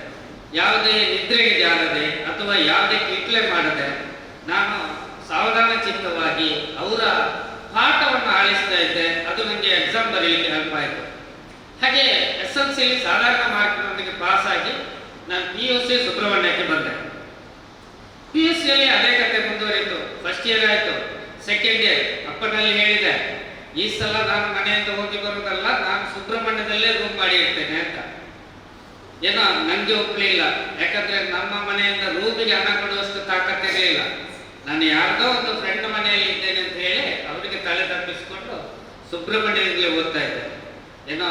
ಯಾವುದೇ ನಿದ್ರೆಗೆ ಜಾರದೆ ಅಥವಾ ಯಾವುದೇ ಕಿಟ್ಲೆ ಮಾಡದೆ ನಾನು ಸಾವಧಾನ ಚಿತ್ತವಾಗಿ ಅವರ ಪಾಠವನ್ನು ಆಲಿಸ್ತಾ ಇದ್ದೆ. ಅದು ನನಗೆ ಎಕ್ಸಾಮ್ ಬರೀಲಿಕ್ಕೆ ಹೆಲ್ಪ್ ಆಯಿತು. ಹಾಗೆ SLCಯಲ್ಲಿ ಸಾಧಾರಣ ಮಾರ್ಕ್ನೊಂದಿಗೆ ಪಾಸ್ ಆಗಿ ನಾನು PUC ಸುಬ್ರಹ್ಮಣ್ಯಕ್ಕೆ ಬಂದೆ. PUCಯಲ್ಲಿ ಅದೇ ಕತೆ ಮುಂದುವರಿತು. ಫಸ್ಟ್ ಇಯರ್ ಆಯಿತು, ಸೆಕೆಂಡ್ ಇಯರ್ ಅಪ್ಪನಲ್ಲಿ ಹೇಳಿದೆ, ಈ ಸಲ ನಾನು ಮನೆಯಿಂದ ಹೋಗಿ ಬರೋದಲ್ಲ, ನಾನು ಸುಬ್ರಹ್ಮಣ್ಯದಲ್ಲೇ ರೂಮ್ ಮಾಡಿ ಇರ್ತೇನೆ ಅಂತ. ಏನೋ ನನಗೆ ಒಪ್ಪಲಿಲ್ಲ. ಯಾಕಂದರೆ ನಮ್ಮ ಮನೆಯಿಂದ ರೂಮಿಗೆ ಹಣ ಕೊಡುವಷ್ಟು ತಾಕತ್ತಿರಲಿಲ್ಲ. ನಾನು ಯಾರ್ದೋ ಒಂದು ಫ್ರೆಂಡ್ ಮನೆಯಲ್ಲಿ ಇದ್ದೇನೆ ಅಂತ ಹೇಳಿ ಅವರಿಗೆ ತಲೆ ತಪ್ಪಿಸ್ಕೊಂಡು ಸುಬ್ರಹ್ಮಣ್ಯದಿಂದಲೇ ಓದ್ತಾ ಇದ್ದೆ. ಏನೋ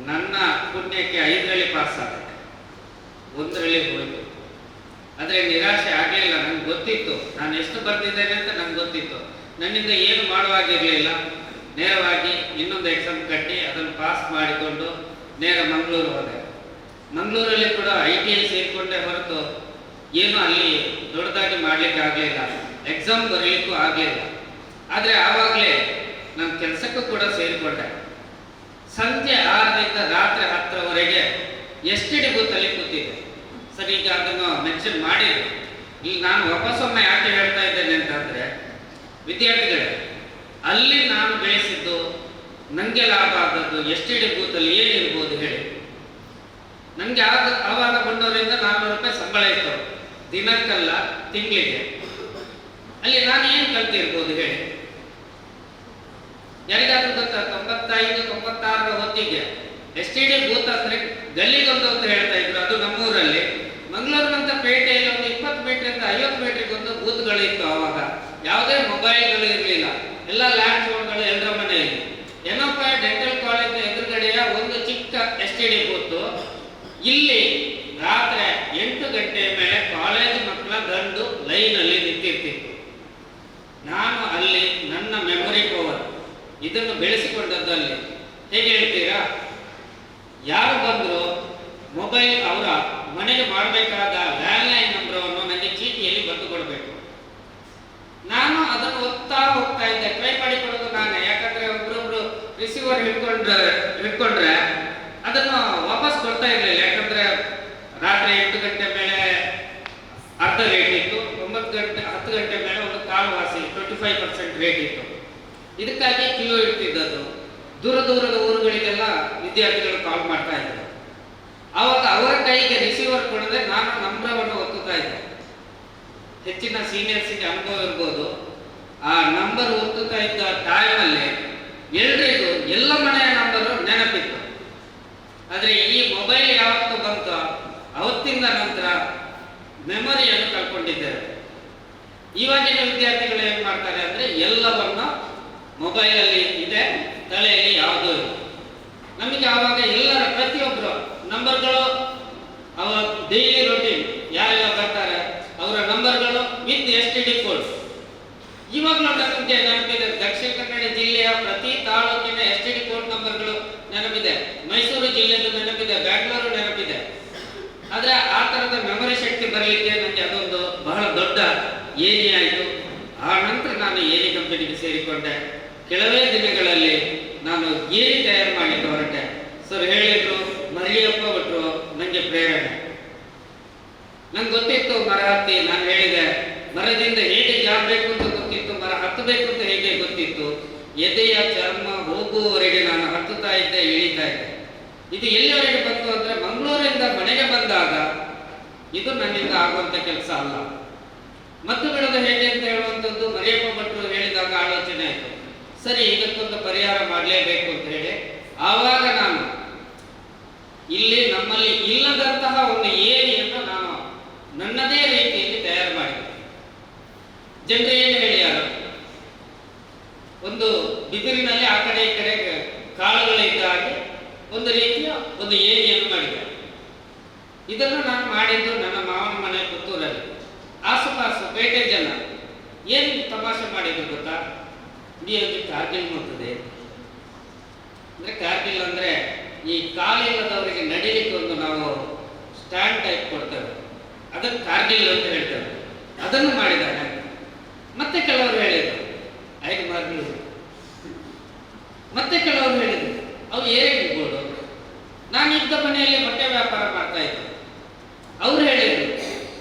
ನನ್ನ ಪುಣ್ಯಕ್ಕೆ 5ರಲ್ಲಿ ಪಾಸ್ ಆಗುತ್ತೆ, 1ರಲ್ಲಿ ಹೋಯಿತು. ಆದರೆ ನಿರಾಶೆ ಆಗಲಿಲ್ಲ. ನನಗೆ ಗೊತ್ತಿತ್ತು ನಾನು ಎಷ್ಟು ಬರ್ತಿದ್ದೇನೆ ಅಂತ ನನಗೆ ಗೊತ್ತಿತ್ತು. ನನ್ನಿಂದ ಏನು ಮಾಡುವಾಗಿರಲಿಲ್ಲ. ನೇರವಾಗಿ ಇನ್ನೊಂದು ಎಕ್ಸಾಮ್ ಕಟ್ಟಿ ಅದನ್ನು ಪಾಸ್ ಮಾಡಿಕೊಂಡು ನೇರ ಮಂಗಳೂರು ಹೋದೆ. ಮಂಗಳೂರಲ್ಲಿ ಕೂಡ ITI ಸೇರಿಕೊಂಡೆ ಹೊರತು ಏನು ಅಲ್ಲಿ ದೊಡ್ಡದಾಗಿ ಮಾಡಲಿಕ್ಕೆ ಆಗಲಿಲ್ಲ, ಎಕ್ಸಾಮ್ ಬರೀಲಿಕ್ಕೂ ಆಗಲಿಲ್ಲ. ಆದರೆ ಆವಾಗಲೇ ನಾನು ಕೆಲಸಕ್ಕೂ ಕೂಡ ಸೇರಿಕೊಂಡೆ. ಸಂಜೆ 6ರಿಂದ ರಾತ್ರಿ 10ರವರೆಗೆ STD ಬೂತಲ್ಲಿ ಕೂತಿದ್ದೆ. ಸರಿ, ಈಗ ಅದನ್ನು ಮೆನ್ಷನ್ ಮಾಡಿದ್ರು. ಈಗ ನಾನು ವಾಪಸ್ಸೊಮ್ಮೆ ಯಾಕೆ ಹೇಳ್ತಾ ಇದ್ದೇನೆ ಅಂತಂದರೆ, ವಿದ್ಯಾರ್ಥಿಗಳೇ, ಅಲ್ಲಿ ನಾನು ಬೆಳೆಸಿದ್ದು ನನಗೆ ಲಾಭ ಆದದ್ದು STD ಬೂತಲ್ಲಿ ಏನಿರ್ಬೋದು ಹೇಳಿ. ನನಗೆ ಆವಾಗ ಬಂದವರಿಂದ 400 ರೂಪಾಯಿ ಸಂಬಳ ಇತ್ತು, ದಿನಕ್ಕಲ್ಲ ತಿಂಗಳಿಗೆ. ಅಲ್ಲಿ ನಾನು ಏನು ಕಲ್ತಿರ್ಬೋದು ಹೇಳಿ? ಯಾರಿಗಾದ್ರೂ ಗೊತ್ತಾ? 95-96ರ ಹೊತ್ತಿಗೆ STD ಬೂತ್ ಅಂದ್ರೆ ಗಲ್ಲಿಗೊಂದು ಅಂತ ಹೇಳ್ತಾ ಇದ್ರು. ಅದು ನಮ್ಮೂರಲ್ಲಿ. ಮಂಗಳೂರಿನಂತ ಪೇಟೆಯಲ್ಲಿ ಒಂದು 20 ಮೀಟರಿಂದ 50 ಮೀಟರ್ಗೆ ಒಂದು ಬೂತ್ಗಳಿತ್ತು. ಆವಾಗ ಯಾವುದೇ ಮೊಬೈಲ್ಗಳು ಇರಲಿಲ್ಲ, ಎಲ್ಲ ಲ್ಯಾಂಡ್ ಫೋನ್ಗಳು ಎಲ್ಲರ ಮನೆಯಲ್ಲಿ. ಏನಪ್ಪ, ಡೆಂಟಲ್ ಕಾಲೇಜ್ ಎದುರುಗಡೆಯ ಒಂದು ಚಿಕ್ಕ STD ಬೂತ್. ಇಲ್ಲಿ ರಾತ್ರಿ 8 ಗಂಟೆಯ ಮೇಲೆ ಕಾಲೇಜ್ ಮಕ್ಕಳ ಗಂಡು ಲೈನಲ್ಲಿ ನಿಂತಿರ್ತಿತ್ತು. ನಾನು ಅಲ್ಲಿ ನನ್ನ ಮೆಮೊರಿ ಪವರ್ ಇದನ್ನು ಬೆಳೆಸಿಕೊಂಡದ್ದಲ್ಲಿ ಹೇಗೆ ಹೇಳ್ತೀರಾ? ಯಾರು ಬಂದರೂ ಮೊಬೈಲ್ ಅವರ ಮನೆಗೆ ಮಾಡಬೇಕಾದ ಲ್ಯಾಂಡ್ಲೈನ್ ನಂಬರನ್ನು ನನಗೆ ಚೀಟಿಯಲ್ಲಿ ಬರೆದು ಕೊಡಬೇಕು. ನಾನು ಅದನ್ನು ಓದ್ತಾ ಹೋಗ್ತಾ ಇದ್ದೆ. ಟ್ರೈ ಮಾಡಿಕೊಡೋದು ನಾನೇ, ಯಾಕಂದ್ರೆ ಒಬ್ಬರೊಬ್ರು ರಿಸೀವರ್ ಹಿಡ್ಕೊಂಡ್ರೆ ಅದನ್ನು ವಾಪಸ್ ಕೊಡ್ತಾ ಇರಲಿಲ್ಲ. ಯಾಕಂದ್ರೆ ರಾತ್ರಿ 8 ಗಂಟೆ ಮೇಲೆ ಅರ್ಧ ರೇಟ್ ಇತ್ತು, 10 ಗಂಟೆ ಮೇಲೆ ಒಂದು ಕಾಲುವಾಸಿ 25% ರೇಟ್ ಇತ್ತು. ಇದಕ್ಕಾಗಿ ಕ್ಯೂ ಇಡ್ತಿದ್ದದ್ದು. ದೂರದ ಊರುಗಳಿಗೆಲ್ಲ ವಿದ್ಯಾರ್ಥಿಗಳು ಕಾಲ್ ಮಾಡ್ತಾ ಇದ್ರು. ಆವಾಗ ಅವರ ಕೈಗೆ ರಿಸೀವರ್ ಕೊಡದೆ ನಾನು ನಂಬರವನ್ನು ಒತ್ತುತ್ತಾ ಇದ್ದೆ. ಹೆಚ್ಚಿನ ಸೀನಿಯರ್ಸಿಗೆ ಅನುಭವ ಇರ್ಬೋದು. ಆ ನಂಬರ್ ಒತ್ತುತ್ತಾ ಇದ್ದ ಟೈಮಲ್ಲಿ ಎಲ್ರಿಗೂ ಎಲ್ಲ ಮನೆಯ ನಂಬರು ನೆನಪಿತ್ತು. ಆದರೆ ಈ ಮೊಬೈಲ್ ಯಾವತ್ತು ಬಂತೋ ಅವತ್ತಿಂದ ನಂತರ ಮೆಮೊರಿಯನ್ನು ಕಳ್ಕೊಂಡಿದ್ದೇವೆ. ಇವಾಗಿನ ವಿದ್ಯಾರ್ಥಿಗಳು ಏನು ಮಾಡ್ತಾರೆ ಅಂದರೆ, ಎಲ್ಲವನ್ನು ಮೊಬೈಲಲ್ಲಿ ಇದೆ, ತಲೆಯಲ್ಲಿ ಯಾವುದೂ ಇಲ್ಲ. ನಮಗೆ ಆವಾಗ ಎಲ್ಲರ ಪ್ರತಿಯೊಬ್ಬರು ನಂಬರ್ಗಳು, ಅವರ ಡೈಲಿ ರೊಟೀನ್ ಯಾರೆಲ್ಲ ಬರ್ತಾರೆ ಅವರ ನಂಬರ್ಗಳು ವಿತ್ STD ಕೋಡ್. ಇವಾಗಲೂ ನಮಗೆ ನೆನಪಿದೆ. ದಕ್ಷಿಣ ಕನ್ನಡ ಜಿಲ್ಲೆಯ ಪ್ರತಿ ತಾಲೂಕಿನ STD ಕೋಡ್ ನಂಬರ್ಗಳು ನೆನಪಿದೆ. ಮೈಸೂರು ಜಿಲ್ಲೆದು ನೆನಪಿದೆ, ಬ್ಯಾಂಗ್ಳೂರು ನೆನಪಿದೆ. ಆದರೆ ಆ ಥರದ ಮೆಮೊರಿ ಶಕ್ತಿ ಬರಲಿಕ್ಕೆ ನನಗೆ ಅದೊಂದು ಬಹಳ ದೊಡ್ಡ ಏಣಿ ಆಯಿತು. ಆ ನಂತರ ನಾನು ಏಣಿ ಕಂಪನಿಗೆ ಸೇರಿಕೊಂಡೆ. ಕೆಲವೇ ದಿನಗಳಲ್ಲಿ ನಾನು ಏಣಿ ತಯಾರು ಮಾಡಲಿಕ್ಕೆ ಹೊರಟೆ. ಸರ್ ಹೇಳಿದ್ರು, ಮರಿಯಪ್ಪ ಭಟ್ರು ನನಗೆ ಪ್ರೇರಣೆ. ನಂಗೆ ಗೊತ್ತಿತ್ತು ಮರ ಹತ್ತಿ. ನಾನು ಹೇಳಿದೆ, ಮರದಿಂದ ಹೇಗೆ ಜಾರಬೇಕು ಅಂತ ಗೊತ್ತಿತ್ತು, ಮರ ಹತ್ತಬೇಕು ಅಂತ ಹೇಗೆ ಗೊತ್ತಿತ್ತು. ಎದೆಯ ಚರ್ಮ ಹೋಗುವವರೆಗೆ ನಾನು ಹತ್ತುತ್ತಾ ಇದ್ದೆ, ಇಳಿತಾ ಇದ್ದೆ. ಇದು ಎಲ್ಲಿವರೆಗೆ ಬಂತು ಅಂದರೆ, ಮಂಗಳೂರಿಂದ ಮನೆಗೆ ಬಂದಾಗ ಇದು ನನ್ನಿಂದ ಆಗುವಂಥ ಕೆಲಸ ಅಲ್ಲ. ಮತ್ತು ಬಿಡೋದು ಹೇಗೆ ಅಂತ ಹೇಳುವಂಥದ್ದು ಮರಿಯಪ್ಪ ಭಟ್ರು ಹೇಳಿದಾಗ ಆಲೋಚನೆ ಆಯಿತು. ಸರಿ, ಇದಕ್ಕೊಂದು ಪರಿಹಾರ ಮಾಡಲೇಬೇಕು ಅಂತ ಹೇಳಿ ಆವಾಗ ನಾನು ಇಲ್ಲಿ ನಮ್ಮಲ್ಲಿ ಇಲ್ಲದಂತಹ ಒಂದು ಏಣಿಯನ್ನು ನಾನು ನನ್ನದೇ ರೀತಿಯಲ್ಲಿ ತಯಾರು ಮಾಡಿದೆ. ಜನರು ಏನು ಹೇಳ್ಯಾರು, ಒಂದು ಬಿದಿರಿನಲ್ಲಿ ಆ ಕಡೆ ಈ ಕಡೆ ಕಾಳುಗಳಿದ್ದ ಹಾಗೆ ಒಂದು ರೀತಿಯ ಒಂದು ಏಣಿಯನ್ನು ಮಾಡಿದೆ. ಇದನ್ನು ನಾನು ಮಾಡಿದ್ದು ನನ್ನ ಮಾವನ ಮನೆ ಪುತ್ತೂರಲ್ಲಿ. ಆಸುಪಾಸು ಪೇಟೆ ಜನ ಏನು ತಮಾಷೆ ಮಾಡಿದ್ರು ಗೊತ್ತಾ? ನೀವು ಕಾರ್ಗಿಲ್ ಮಾಡ್ತದೆ ಅಂದರೆ, ಕಾರ್ಗಿಲ್ ಅಂದರೆ ಈ ಕಾಲಿಲ್ಲದವರಿಗೆ ನಡಿಲಿಕ್ಕೆ ಒಂದು ನಾವು ಸ್ಟ್ಯಾಂಡ್ ಟೈಪ್ ಕೊಡ್ತೇವೆ, ಅದನ್ನು ಕಾರ್ಗಿಲ್ ಅಂತ ಹೇಳ್ತೇವೆ. ಅದನ್ನು ಮಾಡಿದ್ದಾರೆ. ಮತ್ತೆ ಕೆಲವರು ಹೇಳಿದರು 5 ಮಾರ್ಗಳು. ಮತ್ತೆ ಕೆಲವರು ಹೇಳಿದರು ಅವ್ರು ಏರಿರ್ಬೋದು. ನಾನಿದ್ದ ಮನೆಯಲ್ಲಿ ಮೊಟ್ಟೆ ವ್ಯಾಪಾರ ಮಾಡ್ತಾ ಇದ್ದೆ. ಅವ್ರು ಹೇಳಿದರು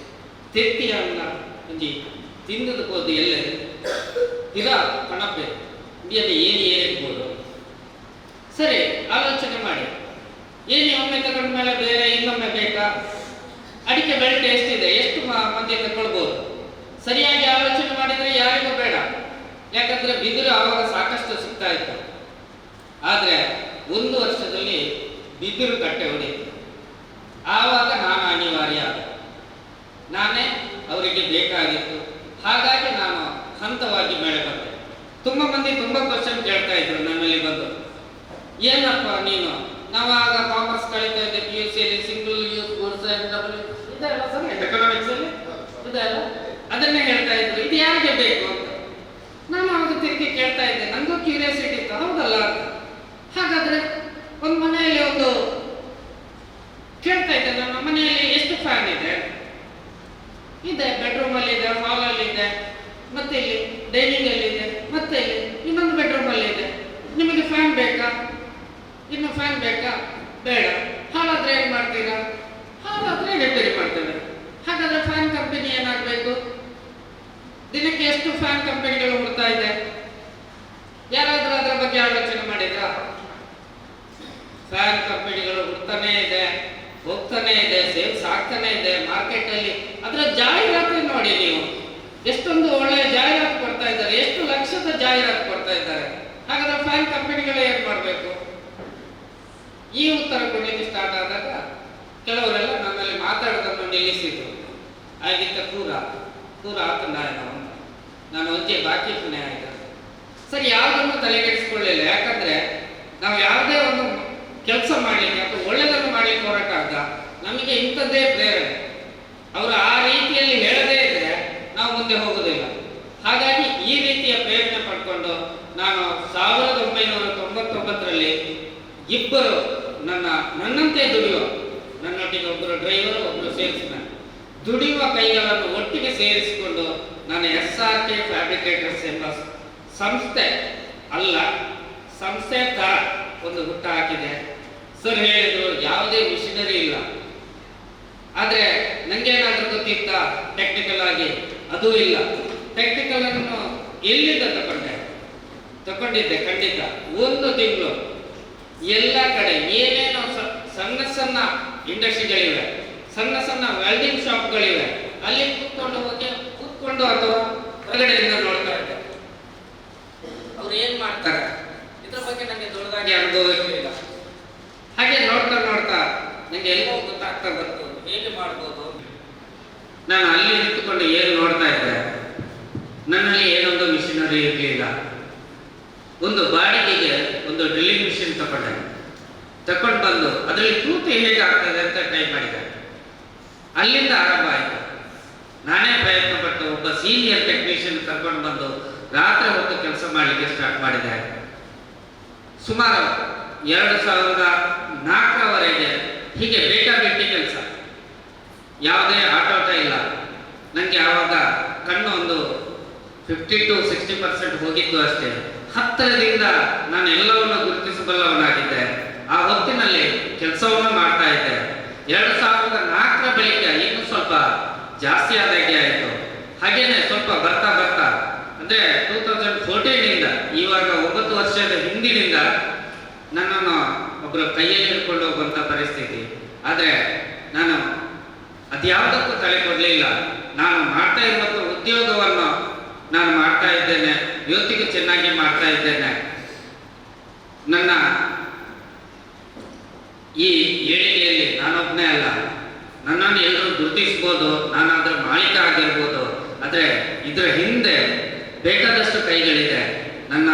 ತೆತ್ತಿ ಅನ್ನ ಒಂಜಿ ತಿಂದದ ಹೋದು ಎಲ್ಲ ಇರ ಕಣಪೆ ಇಂಡಿಯಲ್ಲಿ ಏರಿರ್ಬೋದು. ಸರಿ, ಆಲೋಚನೆ ಮಾಡಿ. ಒಮ್ಮೆ ತಗೊಂಡ ಮೇಲೆ ಬೇರೆ ಇನ್ನೊಮ್ಮೆ ಬೇಕಾ? ಅಡಿಕೆ ಬೆಳೆ ಎಷ್ಟಿದೆ, ಎಷ್ಟು ಮಂದಿ ತಗೊಳ್ಬೋದು? ಸರಿಯಾಗಿ ಆಲೋಚನೆ ಮಾಡಿದರೆ ಯಾರಿಗೂ ಬೇಡ. ಯಾಕಂದ್ರೆ ಬಿದಿರು ಆವಾಗ ಸಾಕಷ್ಟು ಸಿಗ್ತಾ ಇತ್ತು. ಆದರೆ 1 ವರ್ಷದಲ್ಲಿ ಬಿದಿರು ಕಟ್ಟೆ ಹೊಡೆಯಿತು. ಆವಾಗ ನಾನು ಅನಿವಾರ್ಯ ಆದೆ. ನಾನೇ ಅವರಿಗೆ ಬೇಕಾಗಿತ್ತು. ಹಾಗಾಗಿ ನಾನು ಹಂತವಾಗಿ ಮೇಲೆ ಬಂದೆ. ತುಂಬ ಮಂದಿ ತುಂಬ ಕ್ವಶನ್ ಕೇಳ್ತಾ ಇದ್ರು ನನ್ನಲ್ಲಿ ಬಂದು, ಏನಪ್ಪ ನೀನು, ನಾವಾಗ ಕಾಮರ್ಸ್ ಕಲಿತಾ ಇದ್ದೆ, PUCಯಲ್ಲಿ single use goods and double ಇದೆಲ್ಲ ಸರ್ ಎಕನಾಮಿಕ್ಸ್ ಅಲ್ಲಿ ಇದೆಲ್ಲ ಅದನ್ನೇ ಹೇಳ್ತಾ ಇದ್ರು. ಇದು ಯಾರಿಗೆ ಬೇಕು ಅಂತ ನಾನು ಅವಾಗ ತಿರುಗಿ ಕೇಳ್ತಾ ಇದ್ದೆ. ನನಗೂ ಕ್ಯೂರಿಯಾಸಿಟಿ ಇತ್ತು, ಹೌದಲ್ಲ ಅಂತ. ಹಾಗಾದ್ರೆ ಒಂದು ಮನೆಯಲ್ಲಿ ಒಂದು ಕೇಳ್ತಾ ಇದ್ದೆ ಇದೆ, ಬೆಡ್ರೂಮಲ್ಲಿ ಇದೆ, ಹಾಲಲ್ಲಿ ಇದೆ, ಮತ್ತೆ ಇಲ್ಲಿ ಡೈನಿಂಗ್ ಅಲ್ಲಿ ಇದೆ, ಮತ್ತೆ ಇಲ್ಲಿ ಇನ್ನೊಂದು ಬೆಡ್ರೂಮ್ ಅಲ್ಲಿ ಇದೆ. ನಿಮಗೆ ಫ್ಯಾನ್ ಬೇಕಾ? ಇನ್ನು ಫ್ಯಾನ್ ಬೇಕಾ? ಬೇಡ. ಹಾಲಾದ್ರೆ ಏನ್ ಮಾಡ್ತೀರಾ? ಹಾಲಾದ್ರೆ ರಿಪೇರಿ ಮಾಡ್ತೇವೆ. ಹಾಗಾದ್ರೆ ಫ್ಯಾನ್ ಕಂಪನಿ ಏನಾಗಬೇಕು? ದಿನಕ್ಕೆ ಎಷ್ಟು ಫ್ಯಾನ್ ಕಂಪನಿಗಳು ಹುಡ್ತಾ ಇದೆ? ಯಾರಾದ್ರೂ ಅದರ ಬಗ್ಗೆ ಆಲೋಚನೆ ಮಾಡಿದ್ರಾ? ಫ್ಯಾನ್ ಕಂಪನಿಗಳು ಹುಡ್ತಾನೆ ಇದೆ, ಹೋಗ್ತಾನೆ ಇದೆ, ಸೇಲ್ಸ್ ಆಗ್ತಾನೆ ಇದೆ ಮಾರ್ಕೆಟ್ ಅಲ್ಲಿ. ಅದರ ಜಾಹೀರಾತು ನೋಡಿ ನೀವು, ಎಷ್ಟೊಂದು ಒಳ್ಳೆಯ ಜಾಹೀರಾತು ಕೊಡ್ತಾ ಇದ್ದಾರೆ, ಎಷ್ಟು ಲಕ್ಷದ ಜಾಹೀರಾತು ಕೊಡ್ತಾ ಇದ್ದಾರೆ. ಹಾಗಾದ್ರೆ ಫ್ಯಾನ್ ಕಂಪನಿಗಳು ಏನ್ ಮಾಡಬೇಕು? ಈ ಉತ್ತರ ಕೊಡ್ಲಿಕ್ಕೆ ಸ್ಟಾರ್ಟ್ ಆದಾಗ ಕೆಲವರೆಲ್ಲ ನನ್ನಲ್ಲಿ ಮಾತಾಡೋದನ್ನು ನಿಲ್ಲಿಸಿದ್ರು. ಆಗಿದ್ದ ಕೂರ ಆತನ ನಾನು ಒಂಚೆ ಬಾಕಿ ಪುಣ್ಯ ಆಯ್ತು. ಸರಿ, ಯಾವುದನ್ನು ತಲೆಗೆಡಿಸ್ಕೊಳ್ಳಿಲ್ಲ. ಯಾಕಂದ್ರೆ ನಾವು ಯಾವುದೇ ಒಂದು ಕೆಲಸ ಮಾಡಲಿಕ್ಕೆ ಅಥವಾ ಒಳ್ಳೆಯದನ್ನು ಮಾಡಲಿಕ್ಕೆ ಹೊರಟಾಗ ನಮಗೆ ಇಂಥದ್ದೇ ಪ್ರೇರಣೆ. ಅವರು ಆ ರೀತಿಯಲ್ಲಿ ಹೇಳದೇ ಇದ್ರೆ ನಾವು ಮುಂದೆ ಹೋಗುವುದಿಲ್ಲ. ಹಾಗಾಗಿ ಈ ರೀತಿಯ ಪ್ರೇರಣೆ ಪಡ್ಕೊಂಡು ನಾನು 1999ರಲ್ಲಿ ಇಬ್ಬರು ನನ್ನಂತೆ ದುಡಿಯುವ, ನನ್ನೊಟ್ಟಿಗೆ ಒಬ್ಬರು ಡ್ರೈವರು, ಒಬ್ಬರು ಸೇಲ್ಸ್ಮ್ಯಾನ್, ದುಡಿಯುವ ಕೈಗಳನ್ನು ಒಟ್ಟಿಗೆ ಸೇರಿಸಿಕೊಂಡು ನಾನು SRK ಫ್ಯಾಬ್ರಿಕೇಟರ್ಸ್ ಎಂಬ ಸಂಸ್ಥೆ ತರ ಒಂದು ಹುಟ್ಟ ಹಾಕಿದೆ. ಸರ್ ಹೇಳಿದ್ರು ಯಾವುದೇ ಮಿಷನರಿ ಇಲ್ಲ. ಆದ್ರೆ ನಂಗೇನಾದ್ರೂ ಗೊತ್ತಿತ್ತಾ ಟೆಕ್ನಿಕಲ್ ಆಗಿ? ಅದೂ ಇಲ್ಲ. ಟೆಕ್ನಿಕಲ್ ಅನ್ನು ಎಲ್ಲಿಂದ ತಗೊಂಡಿದ್ದೆ ಖಂಡಿತ. ಒಂದು ತಿಂಗಳು ಎಲ್ಲ ಕಡೆ ಏನೇನೋ ಸಣ್ಣ ಇಂಡಸ್ಟ್ರಿಗಳಿವೆ, ಸಣ್ಣ ವೆಲ್ಡಿಂಗ್ ಶಾಪ್ಗಳಿವೆ, ಅಲ್ಲಿ ಕೂತ್ಕೊಂಡು ಅಥವಾ ಹೊರಗಡೆಯಿಂದ ನೋಡ್ತಾ ಇದ್ದೆ ಅವ್ರು ಏನ್ ಮಾಡ್ತಾರೆ. ಇದ್ರ ಬಗ್ಗೆ ನನಗೆ ದೊಡ್ಡದಾಗಿ ಅನುಭವ ಇರಲಿಲ್ಲ. ಹಾಗೆ ನೋಡ್ತಾ ನಂಗೆ ಎಲ್ಲವೂ ಗೊತ್ತಾಗ್ತಾ ಬಂತು, ಹೇಗೆ ಮಾಡ್ಬೋದು. ನಾನು ಅಲ್ಲಿ ನಿಂತುಕೊಂಡು ಏನು ನೋಡ್ತಾ ಇದ್ದೆ, ನನ್ನಲ್ಲಿ ಏನೊಂದು ಮಿಷಿನರಿ ಇರಲಿಲ್ಲ. ಒಂದು ಬಾಡಿಗೆಗೆ ಒಂದು ಡ್ರಿಲ್ಲಿಂಗ್ ಮಿಷಿನ್ ತಕೊಂಡು ಬಂದು ಅದರಲ್ಲಿ ತೂತು ಹೇಗೆ ಆಗ್ತದೆ ಅಂತ ಟ್ರೈ ಮಾಡಿದೆ. ಅಲ್ಲಿಂದ ಆರಂಭ ಆಯಿತು. ನಾನೇ ಪ್ರಯತ್ನ ಪಟ್ಟು ಒಬ್ಬ ಸೀನಿಯರ್ ಟೆಕ್ನಿಷಿಯನ್ ಕರ್ಕೊಂಡು ಬಂದು ರಾತ್ರಿ ಹೊತ್ತು ಕೆಲಸ ಮಾಡಲಿಕ್ಕೆ ಸ್ಟಾರ್ಟ್ ಮಾಡಿದೆ. ಸುಮಾರು 2004ರವರೆಗೆ ಹೀಗೆ ಬೇಕಾಬಿಟ್ಟಿ ಕೆಲಸ, ಯಾವುದೇ ಆಟೋಟ ಇಲ್ಲ. ನನಗೆ ಆವಾಗ ಕಣ್ಣು ಒಂದು 50 to 60% ಹೋಗಿದ್ದು ಅಷ್ಟೇ. ಹತ್ತಿರದಿಂದ ನಾನು ಎಲ್ಲವನ್ನು ಗುರುತಿಸಬಲ್ಲವನಾಗಿದ್ದೆ. ಆ ಹೊತ್ತಿನಲ್ಲಿ ಕೆಲಸವನ್ನು ಮಾಡ್ತಾ ಇದ್ದೆ. 2004ರ ಬಳಿಕ ಇನ್ನೂ ಸ್ವಲ್ಪ ಜಾಸ್ತಿ ಆದಾಗೆ ಆಯಿತು. ಹಾಗೇನೆ ಸ್ವಲ್ಪ ಬರ್ತಾ ಅಂದ್ರೆ 2014ನಿಂದ ಇವಾಗ 9 ವರ್ಷದ ಹಿಂದಿನಿಂದ ನನ್ನನ್ನು ಒಬ್ಬರು ಕೈಯಲ್ಲಿ ಹಿಡ್ಕೊಂಡು ಹೋಗುವಂಥ ಪರಿಸ್ಥಿತಿ. ಆದರೆ ನಾನು ಅದ್ಯಾವುದಕ್ಕೂ ತಲೆ ಕೊಡಲಿಲ್ಲ. ನಾನು ಮಾಡ್ತಾ ಇರುವಂಥ ಉದ್ಯೋಗವನ್ನು ನಾನು ಮಾಡ್ತಾ ಇದ್ದೇನೆ, ಇವತ್ತಿಗೂ ಚೆನ್ನಾಗಿ ಮಾಡ್ತಾ ಇದ್ದೇನೆ. ನನ್ನ ಈ ಏಳಿಗೆಯಲ್ಲಿ ನಾನೊಬ್ಬನೇ ಅಲ್ಲ, ನನ್ನನ್ನು ಎಲ್ಲರೂ ಗುರುತಿಸ್ಬೋದು, ನಾನಾದ್ರೂ ಮಾಲೀಕ ಆಗಿರ್ಬೋದು. ಆದರೆ ಇದರ ಹಿಂದೆ ಬೇಕಾದಷ್ಟು ಕೈಗಳಿದೆ. ನನ್ನ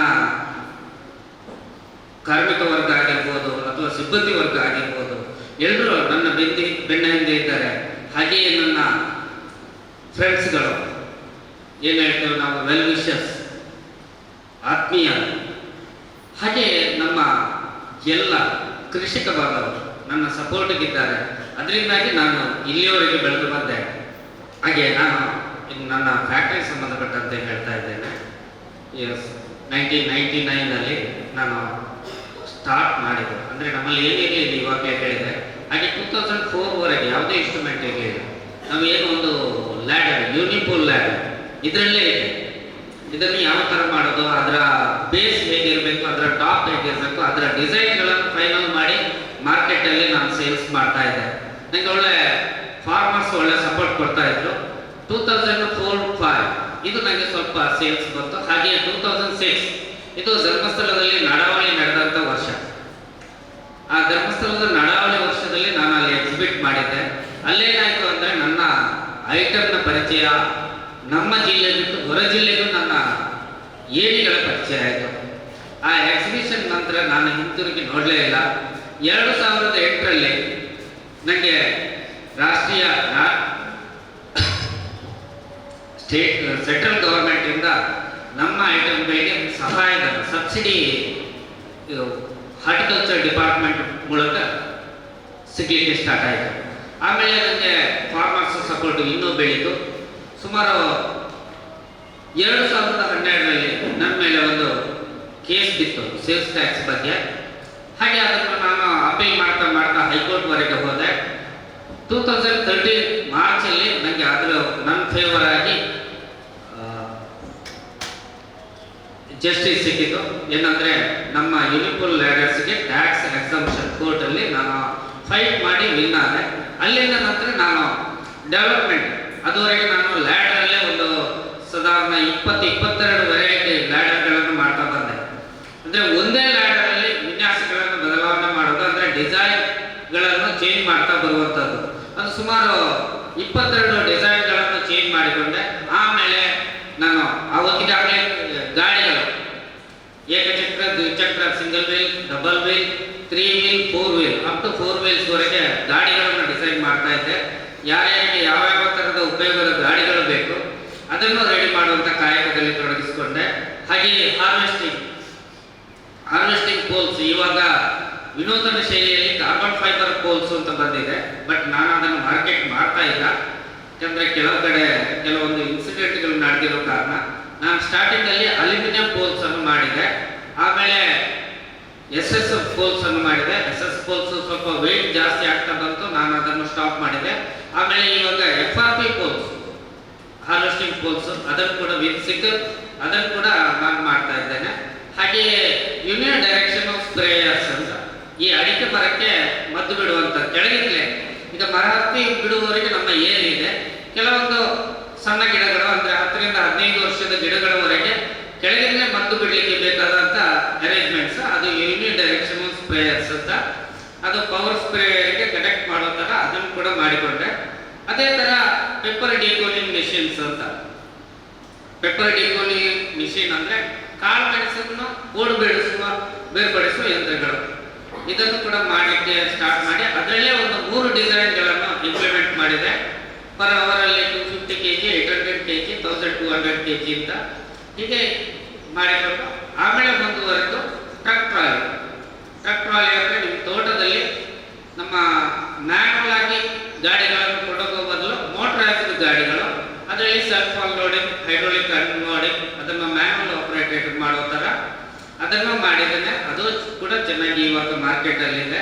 ಕಾರ್ಮಿಕ ವರ್ಗ ಆಗಿರ್ಬೋದು ಅಥವಾ ಸಿಬ್ಬಂದಿ ವರ್ಗ ಆಗಿರ್ಬೋದು, ಎಲ್ಲರೂ ನನ್ನ ಬೆನ್ನ ಹಿಂದೆ ಇದ್ದಾರೆ. ಹಾಗೆಯೇ ನನ್ನ ಫ್ರೆಂಡ್ಸ್ಗಳು, ಏನು ಹೇಳ್ತೇವೆ ನಾವು, ವೆಲ್ ವಿಷರ್ಸ್, ಆತ್ಮೀಯ, ಹಾಗೆ ನಮ್ಮ ಎಲ್ಲ ಕೃಷಿಕ ಬಾಂಧವರು ನನ್ನ ಸಪೋರ್ಟ್ಗಿದ್ದಾರೆ. ಅದರಿಂದಾಗಿ ನಾನು ಇಲ್ಲಿಯವರೆಗೆ ಬೆಳೆದು ಬಂದೆ. ಹಾಗೆ ನಾನು ನನ್ನ ಫ್ಯಾಕ್ಟ್ರಿ ಸಂಬಂಧಪಟ್ಟಂತೆ ಹೇಳ್ತಾ ಇದ್ದೇನೆ. 1999ನಲ್ಲಿ ನಾನು ಸ್ಟಾರ್ಟ್ ಮಾಡಿದೆ. ಅಂದರೆ ನಮ್ಮಲ್ಲಿ ಏನಿರಲಿಲ್ಲ, ಇವಾಗಲೇ ಹೇಳಿದೆ. ಹಾಗೆ 2004ವರೆಗೆ ಯಾವುದೇ ಇನ್ಸ್ಟ್ರೂಮೆಂಟ್ ಇರಲಿಲ್ಲ. ನಾವು ಏನು ಒಂದು ಲ್ಯಾಡರ್, ಯೂನಿಪೋಲ್ ಲ್ಯಾಡರ್ ಇದರಲ್ಲೇ ಇದೆ. ಇದನ್ನು ಯಾವ ಥರ ಮಾಡೋದು, ಅದರ ಬೇಸ್ ಹೇಗಿರಬೇಕು, ಅದರ ಟಾಪ್ ಹೇಗಿರಬೇಕು, ಅದರ ಡಿಸೈನ್ಗಳನ್ನು ಫೈನಲ್ ಮಾಡಿ ಮಾರ್ಕೆಟಲ್ಲಿ ನಾನು ಸೇಲ್ಸ್ ಮಾಡ್ತಾ ಇದ್ದೆ. ನನಗೆ ಒಳ್ಳೆ ಫಾರ್ಮರ್ಸ್ ಒಳ್ಳೆ ಸಪೋರ್ಟ್ ಕೊಡ್ತಾ ಇದ್ರು. 2004-05 ಇದು ನನಗೆ ಸ್ವಲ್ಪ ಸೇಲ್ಸ್ ಬಂತು. ಹಾಗೆ 2006 ಇದು ಧರ್ಮಸ್ಥಳದಲ್ಲಿ ನಡಾವಳಿ ನಡೆದಂಥ ವರ್ಷ. ಆ ಧರ್ಮಸ್ಥಳದ ನಡಾವಳಿ ವರ್ಷದಲ್ಲಿ ನಾನು ಅಲ್ಲಿ ಎಕ್ಸಿಬಿಟ್ ಮಾಡಿದ್ದೆ. ಅಲ್ಲೇನಾಯಿತು ಅಂದರೆ ನನ್ನ ಐಟಮ್ನ ಪರಿಚಯ ನಮ್ಮ ಜಿಲ್ಲೆ ಬಿಟ್ಟು ಹೊರ ಜಿಲ್ಲೆಗೂ ನನ್ನ ಏಣಿಗಳ ಪರಿಚಯ ಆಯಿತು. ಆ ಎಕ್ಸಿಬಿಷನ್ ನಂತರ ನಾನು ಹಿಂತಿರುಗಿ ನೋಡಲೇ ಇಲ್ಲ. 2008ರಲ್ಲಿ ನನಗೆ ರಾಷ್ಟ್ರೀಯ ಸೆಂಟ್ರಲ್ ಗವರ್ಮೆಂಟಿಂದ ನಮ್ಮ ಐಟಮ್ಗಳಿಗೆ ಸಹಾಯಧನ, ಸಬ್ಸಿಡಿ ಹಾರ್ಟಿಕಲ್ಚರ್ ಡಿಪಾರ್ಟ್ಮೆಂಟ್ ಮೂಲಕ ಸಿಗಲಿಕ್ಕೆ ಸ್ಟಾರ್ಟ್ ಆಯಿತು. ಆಮೇಲೆ ನನಗೆ ಫಾರ್ಮರ್ಸ್ ಸಪೋರ್ಟ್ ಇನ್ನೂ ಬೆಳೀತು. ಸುಮಾರು 2012ರಲ್ಲಿ ನನ್ನ ಮೇಲೆ ಒಂದು ಕೇಸ್ ಬಿತ್ತು ಸೇಲ್ಸ್ ಟ್ಯಾಕ್ಸ್ ಬಗ್ಗೆ. ಹಾಗೆ ಅದನ್ನು ನಾನು ಅಪೀಲ್ ಮಾಡ್ತಾ ಮಾಡ್ತಾ ಹೈಕೋರ್ಟ್ವರೆಗೆ ಹೋದೆ. 2013 ಮಾರ್ಚಲ್ಲಿ ನನಗೆ ಅದರ ನನ್ನ ಫೇವರ್ ಆಗಿ ಜಸ್ಟಿಸ್ ಸಿಕ್ಕಿತು. ಏನಂದರೆ ನಮ್ಮ ಯೂನಿಫಾರ್ಮ್ ಲ್ಯಾಡರ್ಸ್ಗೆ ಟ್ಯಾಕ್ಸ್ ಎಕ್ಸಂಪ್ಷನ್ ಕೋರ್ಟಲ್ಲಿ ನಾನು ಫೈಟ್ ಮಾಡಿ ವಿನ್ ಆದೆ. ಅಲ್ಲಿಂದ ನಂತರ ನಾನು ಡೆವಲಪ್ಮೆಂಟ್, ಅದುವರೆಗೆ ನಾನು ಲ್ಯಾಡರಲ್ಲೇ ಒಂದು ಸಾಧಾರಣ 22 ವೆರೈಟಿ ಲ್ಯಾಡರ್ಗಳನ್ನು ಮಾಡ್ತಾ ಬಂದೆ. ಅಂದರೆ ಒಂದೇ ಲ್ಯಾಡರಲ್ಲಿ ವಿನ್ಯಾಸಗಳನ್ನು ಬದಲಾವಣೆ ಮಾಡೋದು, ಅಂದರೆ ಡಿಸೈನ್ಗಳನ್ನು ಚೇಂಜ್ ಮಾಡ್ತಾ ಬರುವಂಥದ್ದು. ಅದು ಸುಮಾರು 22 ಡಿಸೈನ್ಗಳನ್ನು ಚೇಂಜ್ ಮಾಡಿಕೊಂಡೆ. ಆಮೇಲೆ ನಾನು ಅವತ್ತಿಗಾಗಲೇ ಗಾಡಿಗಳು ಏಕಚಕ್ರ, ದ್ವಿಚಕ್ರ, single wheel, double wheel, 3 wheel, 4 wheel, up to 4 ವೀಲ್ಸ್ವರೆಗೆ ಗಾಡಿಗಳನ್ನು ಡಿಸೈನ್ ಮಾಡ್ತಾ ಇದ್ದೆ. ಯಾರ್ಯಾರಿಗೆ ಯಾವ್ಯಾವ ಥರದ ಉಪಯೋಗದ ಗಾಡಿಗಳು ಬೇಕು ಅದನ್ನು ರೆಡಿ ಮಾಡುವಂಥ ಕಾಯಕದಲ್ಲಿ ತೊಡಗಿಸಿಕೊಂಡೆ. ಹಾಗೆಯೇ ಹಾರ್ವೆಸ್ಟಿಂಗ್ ಪೋಲ್ಸ್ ಇವಾಗ ವಿನೂತನ ಶೈಲಿಯಲ್ಲಿ ಕಾರ್ಬನ್ ಫೈಬರ್ ಪೋಲ್ಸ್ ಅಂತ ಬಂದಿದೆ. ಬಟ್ ನಾನು ಅದನ್ನು ಮಾರ್ಕೆಟ್ ಮಾಡ್ತಾ ಇಲ್ಲ, ಯಾಕಂದರೆ ಕೆಲವು ಕಡೆ ಕೆಲವೊಂದು ಇನ್ಸಿಡೆಂಟ್ಗಳು ನಡೆದಿರೋ ಕಾರಣ. ನಾನು ಸ್ಟಾರ್ಟಿಂಗಲ್ಲಿ ಅಲ್ಯೂಮಿನಿಯಂ ಪೋಲ್ಸ್ ಅನ್ನು ಮಾಡಿದೆ. ಆಮೇಲೆ SS ಪೋಲ್ಸ್ ಅನ್ನು ಮಾಡಿದೆ. SS ಪೋಲ್ಸ್ ಸ್ವಲ್ಪ ವೆಯ್ಟ್ ಜಾಸ್ತಿ ಆಗ್ತಾ ಬಂತು, ನಾನು ಅದನ್ನು ಸ್ಟಾಪ್ ಮಾಡಿದೆ. ಆಮೇಲೆ ಇವಾಗ FRP ಪೋಲ್ಸ್, ಹಾರ್ವೆಸ್ಟಿಂಗ್ ಪೋಲ್ಸ್, ಅದನ್ನು ಕೂಡ ವಿತ್ ಸಿಕ್ಕರ್ ಅದನ್ನು ಕೂಡ ನಾನು ಮಾಡ್ತಾ ಇದ್ದೇನೆ. ಹಾಗೆಯೇ ಯೂನಿಯನ್ ಡೈರೆಕ್ಷನ್ ಆಫ್ ಸ್ಪ್ರೇಯರ್ಸ್ ಅಂತ, ಈ ಅಡಿಕೆ ಮರಕ್ಕೆ ಮದ್ದು ಬಿಡುವಂಥ ಕೆಳಗಿರಲಿ. ಈಗ ಮರ ಹತ್ತಿ ಬಿಡುವವರೆಗೆ ನಮ್ಮ ಏರಿದೆ. ಕೆಲವೊಂದು ಸಣ್ಣ ಗಿಡಗಳು, ಅಂದರೆ 10 ರಿಂದ 15 ವರ್ಷದ ಗಿಡಗಳವರೆಗೆ ಕೆಳಗಿರಲೇ ಮದ್ದು ಬಿಡಲಿಕ್ಕೆ ಬೇಕಾದಂಥ ಅರೇಂಜ್ಮೆಂಟ್ಸ್, ಅದು ಯೂನಿಯನ್ ಡೈರೆಕ್ಷನ್ ಆಫ್ ಸ್ಪ್ರೇಯರ್ಸ್ ಅಂತ. ಅದು ಪವರ್ ಸ್ಪ್ರೇಯರ್ಗೆ ಕನೆಕ್ಟ್ ಮಾಡೋ ಥರ ಅದನ್ನು ಕೂಡ ಮಾಡಿಕೊಂಡೆ. ಅದೇ ಥರ ಪೆಪ್ಪರ್ ಡಿಕೋನಿಂಗ್ ಮಿಷಿನ್ಸ್ ಅಂತ. ಪೆಪ್ಪರ್ ಡಿಕೋನಿಂಗ್ ಮಿಷಿನ್ ಅಂದರೆ ಕಾಳು ಮೆಣಸನ್ನು ಗೋಡು ಬೇರ್ಪಡಿಸುವ ಯಂತ್ರಗಳು. ಇದನ್ನು ಕೂಡ ಮಾಡಲಿಕ್ಕೆ ಸ್ಟಾರ್ಟ್ ಮಾಡಿ ಅದರಲ್ಲೇ ಒಂದು 3 ಡಿಸೈನ್ಗಳನ್ನು ಇಂಪ್ಲಿಮೆಂಟ್ ಮಾಡಿದೆ. ಪರ್ ಅವರಲ್ಲಿ 250 kg, 800 kg, 1200 kg ಅಂತ ಹೀಗೆ ಮಾಡಿಕೊಂಡು ಆಮೇಲೆ ಮುಂದುವರೆದು ಟ್ರಕ್ ಟ್ರಾಲಿ ಅಂದರೆ ನಿಮ್ಮ ತೋಟದಲ್ಲಿ ನಮ್ಮ ಮ್ಯಾನುವಲ್ ಆಗಿ ಗಾಡಿಗಳನ್ನು ಕೊಂಡೋಗೋ ಬದಲು ಮೋಟರೈಸ್ಡ್ ಗಾಡಿಗಳು, ಅದರಲ್ಲಿ ಸೆಲ್ಫ್ ಅನ್ಲೋಡಿಂಗ್, ಹೈಡ್ರೋಲಿಕ್ ಅನ್ಲೋಡಿಂಗ್, ಅದನ್ನು ಮ್ಯಾನುವಲ್ ಆಪರೇಟೆಡ್ ಮಾಡೋ ಥರ ಅದನ್ನು ಮಾಡಿದ್ದೇನೆ. ಅದು ಕೂಡ ಚೆನ್ನಾಗಿ ಇವಾಗ ಮಾರ್ಕೆಟಲ್ಲಿದೆ.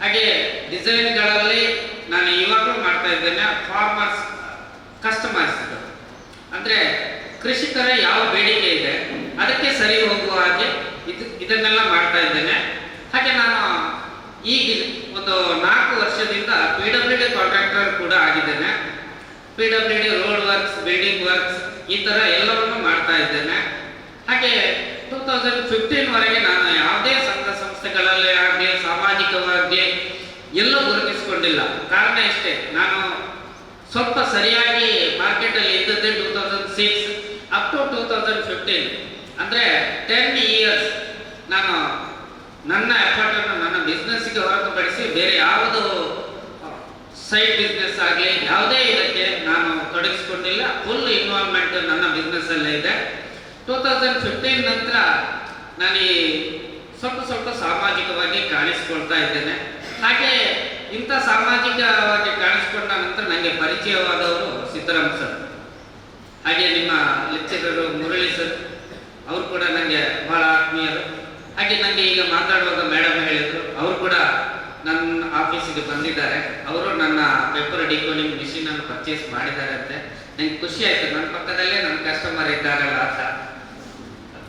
ಹಾಗೆ ಡಿಸೈನ್ಗಳಲ್ಲಿ ನಾನು ಇವಾಗಲೂ ಮಾಡ್ತಾ ಇದ್ದೇನೆ. ಫಾರ್ಮರ್ಸ್ ಕಸ್ಟಮೈಸ್ಡ್, ಅಂದರೆ ಕೃಷಿಕರ ಯಾವ ಬೇಡಿಕೆ ಇದೆ ಅದಕ್ಕೆ ಸರಿ ಹೋಗುವ ಹಾಗೆ ಇದನ್ನೆಲ್ಲ ಮಾಡ್ತಾ ಇದ್ದೇನೆ. ಹಾಗೆ ನಾನು ಈಗ ಒಂದು 4 ವರ್ಷದಿಂದ PWD ಕಾಂಟ್ರಾಕ್ಟರ್ ಕೂಡ ಆಗಿದ್ದೇನೆ. PWD road works, building works, ಈ ಥರ ಎಲ್ಲವನ್ನೂ ಮಾಡ್ತಾ ಇದ್ದೇನೆ. ಹಾಗೆ 2015ವರೆಗೆ ನಾನು ಯಾವುದೇ ಸಂಘ ಸಂಸ್ಥೆಗಳಲ್ಲಿ ಆಗಲಿ ಸಾಮಾಜಿಕವಾಗಿ ಎಲ್ಲೂ ಗುರುತಿಸಿಕೊಂಡಿಲ್ಲ. ಕಾರಣ ಇಷ್ಟೇ, ನಾನು ಸ್ವಲ್ಪ ಸರಿಯಾಗಿ ಮಾರ್ಕೆಟಲ್ಲಿ ಇದ್ದದ್ದೇ 2006 ಅಪ್ ಟು 2015, ಅಂದರೆ 10 ಇಯರ್ಸ್ ನಾನು ನನ್ನ ಎಫರ್ಟನ್ನು ನನ್ನ ಬಿಸ್ನೆಸ್ಗೆ ಹೊರತುಪಡಿಸಿ ಬೇರೆ ಯಾವುದು ಸೈಡ್ ಬಿಸ್ನೆಸ್ ಆಗಲಿ ಯಾವುದೇ ಇದಕ್ಕೆ ನಾನು ತೊಡಗಿಸ್ಕೊಂಡಿಲ್ಲ. ಫುಲ್ ಇನ್ವಾಲ್ವ್ಮೆಂಟ್ ನನ್ನ ಬಿಸ್ನೆಸ್ಸಲ್ಲೇ ಇದೆ. 2015 ನಂತರ ನಾನು ಈ ಸ್ವಲ್ಪ ಸಾಮಾಜಿಕವಾಗಿ ಕಾಣಿಸ್ಕೊಳ್ತಾ ಇದ್ದೇನೆ. ಹಾಗೆ ಇಂಥ ಸಾಮಾಜಿಕವಾಗಿ ಕಾಣಿಸ್ಕೊಂಡ ನಂತರ ನನಗೆ ಪರಿಚಯವಾದವರು ಸಿದ್ದರಾಮ್ ಸರ್, ಹಾಗೆ ನಿಮ್ಮ ಲೆಕ್ಚರರು ಮುರಳಿ ಸರ್, ಅವರು ಕೂಡ ನನಗೆ ಬಹಳ ಆತ್ಮೀಯರು. ಹಾಗೆ ನನಗೆ ಈಗ ಮಾತಾಡುವಾಗ ಮೇಡಮ್ ಹೇಳಿದರು, ಅವರು ಕೂಡ ನನ್ನ ಆಫೀಸಿಗೆ ಬಂದಿದ್ದಾರೆ. ಅವರು ನನ್ನ ಪೆಪ್ಪರ್ ಡಿಕೋನಿಂಗ್ ಮಿಷಿನ್ ಅನ್ನು ಪರ್ಚೇಸ್ ಮಾಡಿದ್ದಾರೆ ಅಂತೆ. ನನಗೆ ಖುಷಿ ಆಯಿತು, ನನ್ನ ಪಕ್ಕದಲ್ಲೇ ನನ್ನ ಕಸ್ಟಮರ್ ಇದ್ದಾರಲ್ಲ ಅಂತ.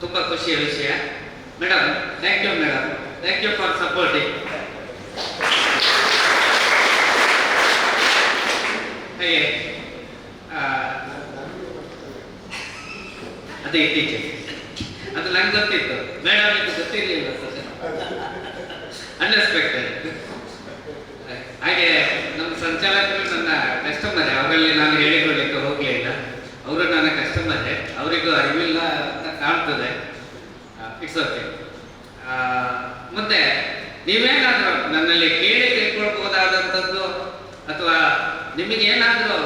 ತುಂಬ ಖುಷಿಯ ವಿಷಯ. Madam, thank you madam, thank you for supporting. ಹಾಗೆ ಅದೇ ಇತ್ತೀಚೆಗೆ ಅದು ನಂಗೆ ಗೊತ್ತಿತ್ತು, ಮೇಡಮ್ ಇದು ಗೊತ್ತಿರಲಿಲ್ಲ ಸರ್, ಅನ್ಎಕ್ಸ್ಪೆಕ್ಟೆಡ್. ಹಾಗೆ ನಮ್ಮ ಸಂಚಾಲಕರು ನನ್ನ ಕಸ್ಟಮರೇ, ಅವರಲ್ಲಿ ನಾನು ಹೇಳಿಕೊಳ್ಳಿಕ್ಕೆ ಹೋಗಲಿಲ್ಲ. ಅವರು ನನ್ನ ಕಸ್ಟಮರೇ, ಅವರಿಗೂ ಅರಿವಿಲ್ಲ ಅಂತ ಕಾಣ್ತದೆ. It's okay. ಮತ್ತೆ ನೀವೇನಾದರೂ ನನ್ನಲ್ಲಿ ಕೇಳಿ ತಿಳ್ಕೊಳ್ಬಹುದಾದಂಥದ್ದು ಅಥವಾ ನಿಮಗೇನಾದರೂ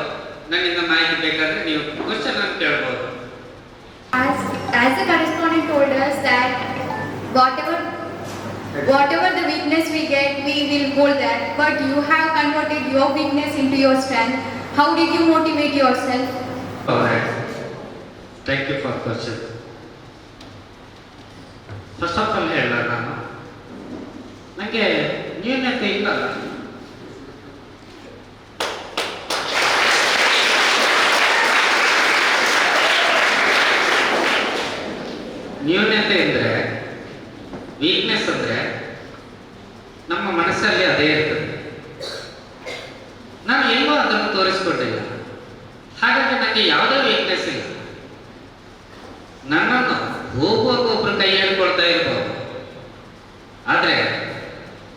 ನನ್ನಿಂದ ಮಾಹಿತಿ ಬೇಕಾದರೆ ನೀವು ಕ್ವಶನ್ ಅಂತ ಕೇಳ್ಬೋದು. As the correspondent told us that whatever the weakness we get, we will hold that. But you have converted your weakness into your strength. How did you motivate yourself? Thank you for question. First of all ಹೇಳ ನಾನು ನನಗೆ ನ್ಯೂನತೆ ಇಲ್ಲಲ್ಲ. ನ್ಯೂನತೆ ಅಂದರೆ weakness ಅಂದರೆ ನಮ್ಮ ಮನಸ್ಸಲ್ಲಿ ಅದೇ ಇರ್ತದೆ. ನಾನು ಎಲ್ಲೋ ಅದನ್ನು ತೋರಿಸ್ಕೊಟ್ಟಿಲ್ಲ, ಹಾಗಾಗಿ ನನಗೆ ಯಾವುದೇ ವೀಕ್ನೆಸ್ ಇಲ್ಲ. ನನ್ನನ್ನು ಹೋಗುವಾಗ ಒಬ್ರು ಕೈ ಹೇಳ್ಕೊಳ್ತಾ ಇರ್ಬೋದು, ಆದರೆ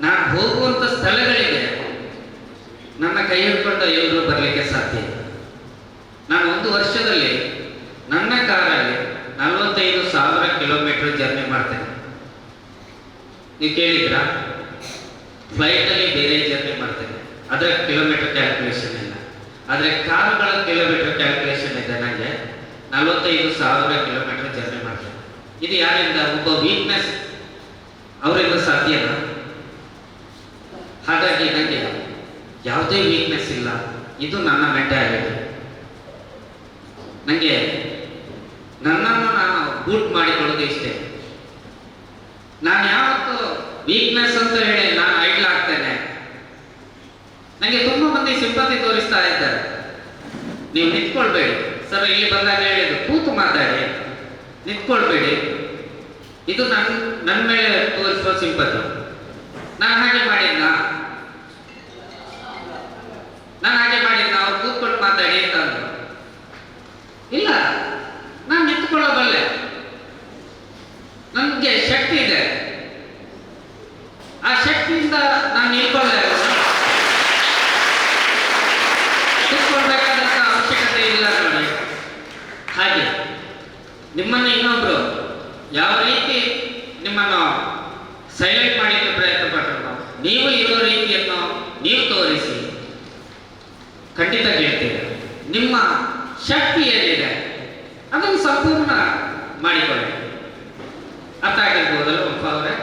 ನಾನು ಹೋಗುವಂಥ ಸ್ಥಳಗಳಿಗೆ ನನ್ನ ಕೈ ಹಿಡ್ಕೊಂಡು ಎಲ್ಲರೂ ಬರಲಿಕ್ಕೆ ಸಾಧ್ಯ ಇಲ್ಲ. ನಾನು ಒಂದು ವರ್ಷದಲ್ಲಿ ನನ್ನ ಕಾರಲ್ಲಿ 45,000 ಕಿಲೋಮೀಟರ್ ಜರ್ನಿ ಮಾಡ್ತೇನೆ. ನೀವು ಕೇಳಿದ್ರಾ? ಫ್ಲೈಟಲ್ಲಿ ಬೇರೆ ಜರ್ನಿ ಮಾಡ್ತೇನೆ, ಅದರ ಕಿಲೋಮೀಟರ್ ಕ್ಯಾಲ್ಕುಲೇಷನ್ ಇಲ್ಲ. ಆದರೆ ಕಾರುಗಳ ಕಿಲೋಮೀಟರ್ ಕ್ಯಾಲ್ಕುಲೇಷನ್ ಇದೆ. ನನಗೆ 45,000 ಕಿಲೋಮೀಟರ್ ಜರ್ನಿ ಮಾಡ್ತೇನೆ. ಇದು ಯಾರಿಂದ? ಒಬ್ಬ ವೀಕ್ನೆಸ್ ಅವರಿಂದ ಸಾಧ್ಯನಾ? ಹಾಗಾಗಿ ನನಗೆ ಯಾವುದೇ ವೀಕ್ನೆಸ್ ಇಲ್ಲ. ಇದು ನನ್ನ ಮೆಂಟಾಲಿಟಿ. ನನಗೆ ನನ್ನನ್ನು ನಾನು ಬೂಟ್ ಮಾಡಿಕೊಳ್ಳೋದು ಇಷ್ಟೇ. ನಾನು ಯಾವತ್ತು ವೀಕ್ನೆಸ್ ಅಂತ ಹೇಳಿ ನಾನು ಐಡ್ಲ್ ಆಗ್ತೇನೆ. ನನಗೆ ತುಂಬ ಮಂದಿ ಸಿಂಪತಿ ತೋರಿಸ್ತಾ ಇದ್ದಾರೆ, ನೀವು ನಿಂತ್ಕೊಳ್ಬೇಡಿ ಸರ್, ಇಲ್ಲಿ ಬಂದಾಗ ಹೇಳಿದ್ರು ಕೂತು ಮಾತಾಡಿ, ನಿಂತ್ಕೊಳ್ಬೇಡಿ. ಇದು ನನ್ನ ಮೇಲೆ ತೋರಿಸುವ ಸಿಂಪತಿ. ನಾನು ಹಾಗೆ ಮಾಡಿದ್ನ ಅವ್ರು ಕೂತ್ಕೊಂಡು ಮಾತಾಡಿ ಅಂತ ಅಂದ್ರು. ಇಲ್ಲ, ನಾನು ನಿಂತ್ಕೊಳ್ಳೋಬಲ್ಲೆ, ನನಗೆ ಶಕ್ತಿ ಇದೆ. ಆ ಶಕ್ತಿಯಿಂದ ನಾನು ನಿಲ್ಕೊಳ್ಳೆ, ನಿಂತ್ಕೊಳ್ಬೇಕಾದಂಥ ಅವಶ್ಯಕತೆ ಇಲ್ಲ ನೋಡಿ. ಹಾಗೆ ನಿಮ್ಮನ್ನು ಇನ್ನೊಬ್ರು ಯಾವ ರೀತಿ ನಿಮ್ಮನ್ನು ಸೈಲೆಂಟ್ ಮಾಡಲಿಕ್ಕೆ ಪ್ರಯತ್ನ ಪಟ್ಟರು, ನೀವು ಇರೋ ರೀತಿಯನ್ನು ನೀವು ತೋರಿಸಿ, ಖಂಡಿತ ಗೆಲ್ತೀರ. ನಿಮ್ಮ ಶಕ್ತಿ ಏನಿದೆ ಅದನ್ನು ಸಂಪೂರ್ಣ ಮಾಡಿಕೊಳ್ಳಿ. ಅರ್ಥ ಆಗಿರ್ಬೋದಲ್ಲ ಉಪ ಅವರೇ?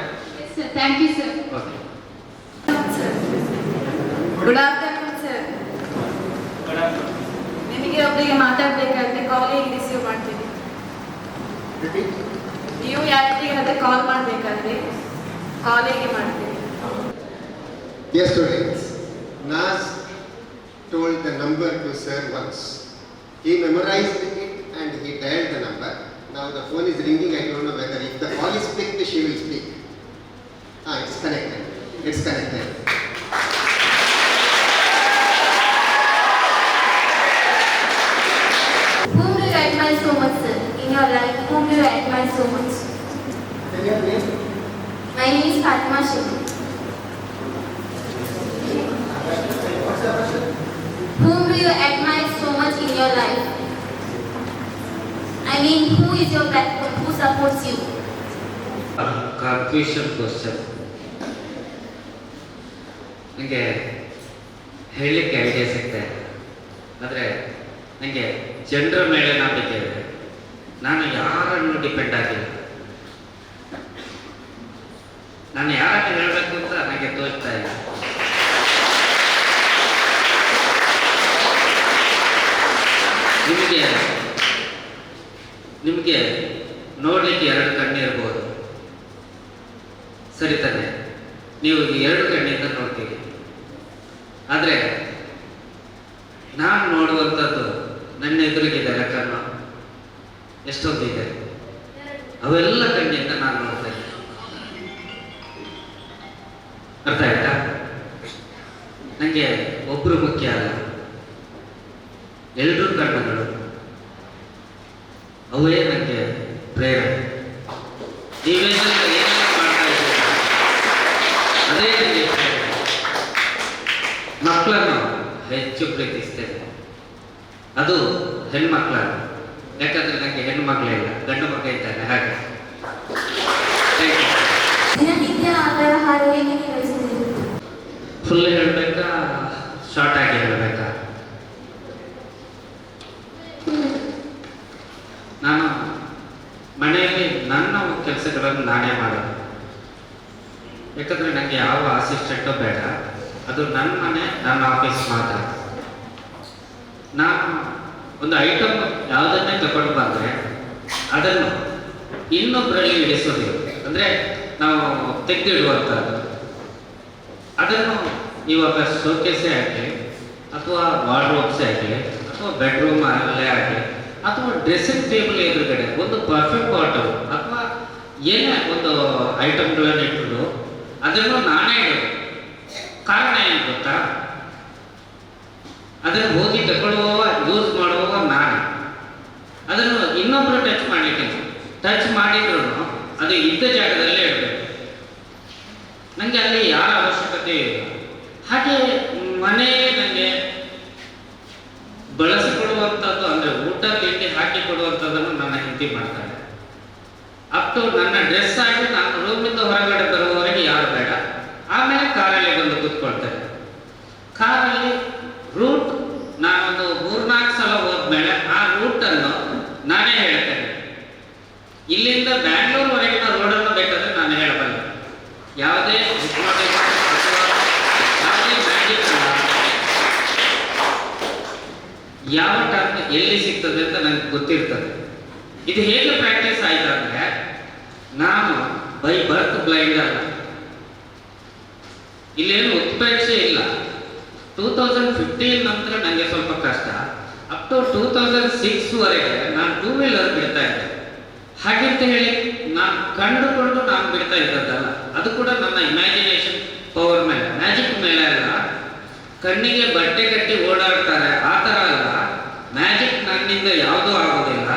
Thank you sir. Okay. Good afternoon sir. ನಿಮಗೆ ಒಬ್ಬರಿಗೆ ಮಾತಾಡಬೇಕಾದ್ರೆ ಕಾಲ್ ಹೇಗೆ ರಿಸೀವ್ ಮಾಡ್ತೀವಿ? ನೀವು ಯಾರಿಗಾದ್ರೆ ಕಾಲ್ ಮಾಡಬೇಕಾದ್ರೆ ಕಾಲ್ ಹೇಗೆ ಮಾಡ್ತೀವಿ? Yes, students. Nas told the number to sir once. He memorized it and he dialed the number. Now the phone is ringing. I don't know whether if the call is picked, she will speak. It's connected. It's connected. Whom do you admire so much, sir? In your life, whom do you admire so much? Tell your name. My name is Fatima Sheikh. What's the question? Whom do you admire so much in your life? I mean, who is your backbone? Who supports you? Confusion question. ನನಗೆ ಹೇಳಲಿಕ್ಕೆ idea ಸಿಗ್ತಾ ಇದೆ, ಆದರೆ ನನಗೆ ಜನರ ಮೇಲೆ ನಂಬಿಕೆ ಇದೆ. ನಾನು ಯಾರನ್ನು ಡಿಪೆಂಡ್ ಆಗಿಲ್ಲ. ನಾನು ಯಾರನ್ನು ಹೇಳಬೇಕು ಅಂತ ನನಗೆ ತೋಚ್ತಾ ಇಲ್ಲ. ನಿಮಗೆ ನೋಡಲಿಕ್ಕೆ 2 ಕಣ್ಣು ಇರ್ಬೋದು, ಸರಿ ತಾನೆ? ನೀವು 2 ಕಣ್ಣಿಂದ ನೋಡ್ತೀವಿ. ಆದರೆ ನಾನು ನೋಡುವಂಥದ್ದು ನನ್ನ ಎದುರಿಗಿದೆ ಕಣ್ಣು ಎಷ್ಟೊಂದಿದೆ, ಅವೆಲ್ಲ ಕಣ್ಣಿಂದ ನಾನು ನೋಡ್ತಾ ಇದ್ದೆ. ಅರ್ಥ ಆಯ್ತಾ? ನನಗೆ ಒಬ್ಬರು ಮುಖ್ಯ ಅಲ್ಲ, 2 ಕಣ್ಣುಗಳು, ಅವೇ ನನಗೆ ಪ್ರೇರಣೆ. ನೀವೇನೆಲ್ಲ ಏನೆಲ್ಲ ಮಾಡ್ತಾ ಇದ್ದೀರಿ ಅದೇ ನನಗೆ ಪ್ರೇರಣೆ. ಮಕ್ಕಳನ್ನು ಹೆಚ್ಚು ಪ್ರೀತಿಸ್ತೇನೆ, ಅದು ಹೆಣ್ಮಕ್ಳನ್ನು. ಯಾಕಂದ್ರೆ ನನಗೆ ಹೆಣ್ಣು ಮಕ್ಕಳೇ ಇಲ್ಲ, ಗಂಡು ಮಗ ಇದ್ದಾನೆ. ಹಾಗೆ ದಿನನಿತ್ಯ ಅದರ ಹಾಡು ಹೇಗೆ ಕೇಳಿಸ್ತೀರಿ? ಫುಲ್ ಹೇಳಬೇಕಾ, ಶಾರ್ಟ್ ಆಗಿ ಹೇಳಬೇಕಾ? ನಾನು ಮನೆಯಲ್ಲಿ ನನ್ನ ಕೆಲಸಗಳನ್ನು ನಾನೇ ಮಾಡೋದು. ಯಾಕಂದರೆ ನನಗೆ ಯಾವ ಅಸಿಸ್ಟೆಂಟು ಬೇಡ, ಅದು ನನ್ನ ಮನೆ, ನನ್ನ ಆಫೀಸ್ ಮಾತ್ರ. ನಾನು ಒಂದು ಐಟಮ್ ಯಾವುದನ್ನೇ ತಗೊಂಡು ಬಂದರೆ ಅದನ್ನು ಇನ್ನೊಬ್ಬರಲ್ಲಿ ಇಳಿಸೋದಿಲ್ಲ, ಅಂದರೆ ನಾವು ತೆಗೆದಿಡುವಂಥದ್ದು. ಅದನ್ನು ಇವಾಗ ಶೋಕೇಸೇ ಆಗಲಿ ಅಥವಾ ವಾರ್ಡ್ರೋಬ್ಸೇ ಆಗಲಿ ಅಥವಾ ಬೆಡ್ರೂಮ್ ಅಲ್ಲೇ ಆಗಲಿ ಅಥವಾ ಡ್ರೆಸ್ಸಿಂಗ್ ಟೇಬಲ್ ಎದುರುಗಡೆ ಒಂದು ಪರ್ಫ್ಯೂಮ್ ಬಾಟಲ್ ಅಥವಾ ಏನೇ ಒಂದು ಐಟಮ್ಗಳನ್ನು ಇಟ್ಟು ಅದನ್ನು ನಾನೇ ಇಡೋದು. ಕಾರಣ ಏನು ಗೊತ್ತಾ? ಅದನ್ನು ಹೋಗಿ ತಗೊಳ್ಳುವವ ಯೂಸ್ ಮಾಡುವವ ನಾನು. ಅದನ್ನು ಇನ್ನೊಬ್ಬರು ಟಚ್ ಮಾಡಲಿಕ್ಕೆ ಟಚ್ ಮಾಡಿದ್ರು ಅದು ಇದ್ದ ಜಾಗದಲ್ಲೇ ಇಡಬೇಕು. ನನಗೆ ಅಲ್ಲಿ ಯಾರ ಅವಶ್ಯಕತೆ ಇಲ್ಲ. ಹಾಗೆ ಮನೆ ನನಗೆ ಬಳಸಿಕೊಡುವಂಥದ್ದು ಅಂದರೆ ಊಟ ತಿಂಡಿ ಹಾಕಿ ಕೊಡುವಂಥದ್ದನ್ನು ನನ್ನ ಹೆಂಡತಿ ಮಾಡ್ತಾರೆ. ಅಪ್ ಟು ನನ್ನ ಡ್ರೆಸ್ ಆಗಿ ನಾನು ರೂಮಿಂದ ಹೊರಗಡೆ ಬರುವವರೆಗೆ ಯಾರು ಬೇಡ. ಆಮೇಲೆ ಕಾರಲ್ಲಿ ಬಂದು ಕೂತ್ಕೊಳ್ತಾರೆ. ಕಾರಲ್ಲಿ ರೂಟ್ ನಾನೊಂದು 3-4 ಸಲ ಹೋದ್ಮೇಲೆ ಆ ರೂಟನ್ನು ನಾನೇ ಹೇಳ್ತೇನೆ. ಇಲ್ಲಿಂದ ಬ್ಯಾಂಗ್ಳೂರ್ವರೆಗಿನ ರೋಡನ್ನು ಬೇಕಾದ್ರೆ ನಾನು ಹೇಳಬಲ್ಲೆ. ಯಾವುದೇ ಯಾವುದೇ ಮ್ಯಾಜಿಕ್ ಅಲ್ಲ. ಯಾವ ಟರ್ನ್ ಎಲ್ಲಿ ಸಿಗ್ತದೆ ಅಂತ ನನಗೆ ಗೊತ್ತಿರ್ತದೆ. ಇದು ಹೇಗೆ ಪ್ರಾಕ್ಟೀಸ್ ಆಯ್ತು ಅಂದರೆ, ನಾನು ಬೈ ಬರ್ತ್ ಬ್ಲೈಂಡ್ ಅಲ್ಲ, ಇಲ್ಲೇನು ಉತ್ಪ್ರೇಕ್ಷೆ ಇಲ್ಲ. 2015 ನಂತರ ನನಗೆ ಸ್ವಲ್ಪ ಕಷ್ಟ. ಅಪ್ ಟು 2006ವರೆಗೆ ನಾನು 2 ವೀಲರ್ ಬಿಡ್ತಾ ಇದ್ದೆ. ಹಾಗೆಂತ ಹೇಳಿ ನಾನು ಕಂಡುಕೊಂಡು ನಾನು ಬಿಡ್ತಾ ಇದ್ದದ್ದಲ್ಲ. ಅದು ಕೂಡ ನನ್ನ ಇಮ್ಯಾಜಿನೇಷನ್ ಪವರ್ ಮೇಲೆ, ಮ್ಯಾಜಿಕ್ ಮೇಲೆ ಅಲ್ಲ. ಕಣ್ಣಿಗೆ ಬಟ್ಟೆ ಕಟ್ಟಿ ಓಡಾಡ್ತಾರೆ ಆ ಥರ ಅಲ್ಲ. ಮ್ಯಾಜಿಕ್ ನನ್ನಿಂದ ಯಾವುದೂ ಆಗೋದಿಲ್ಲ.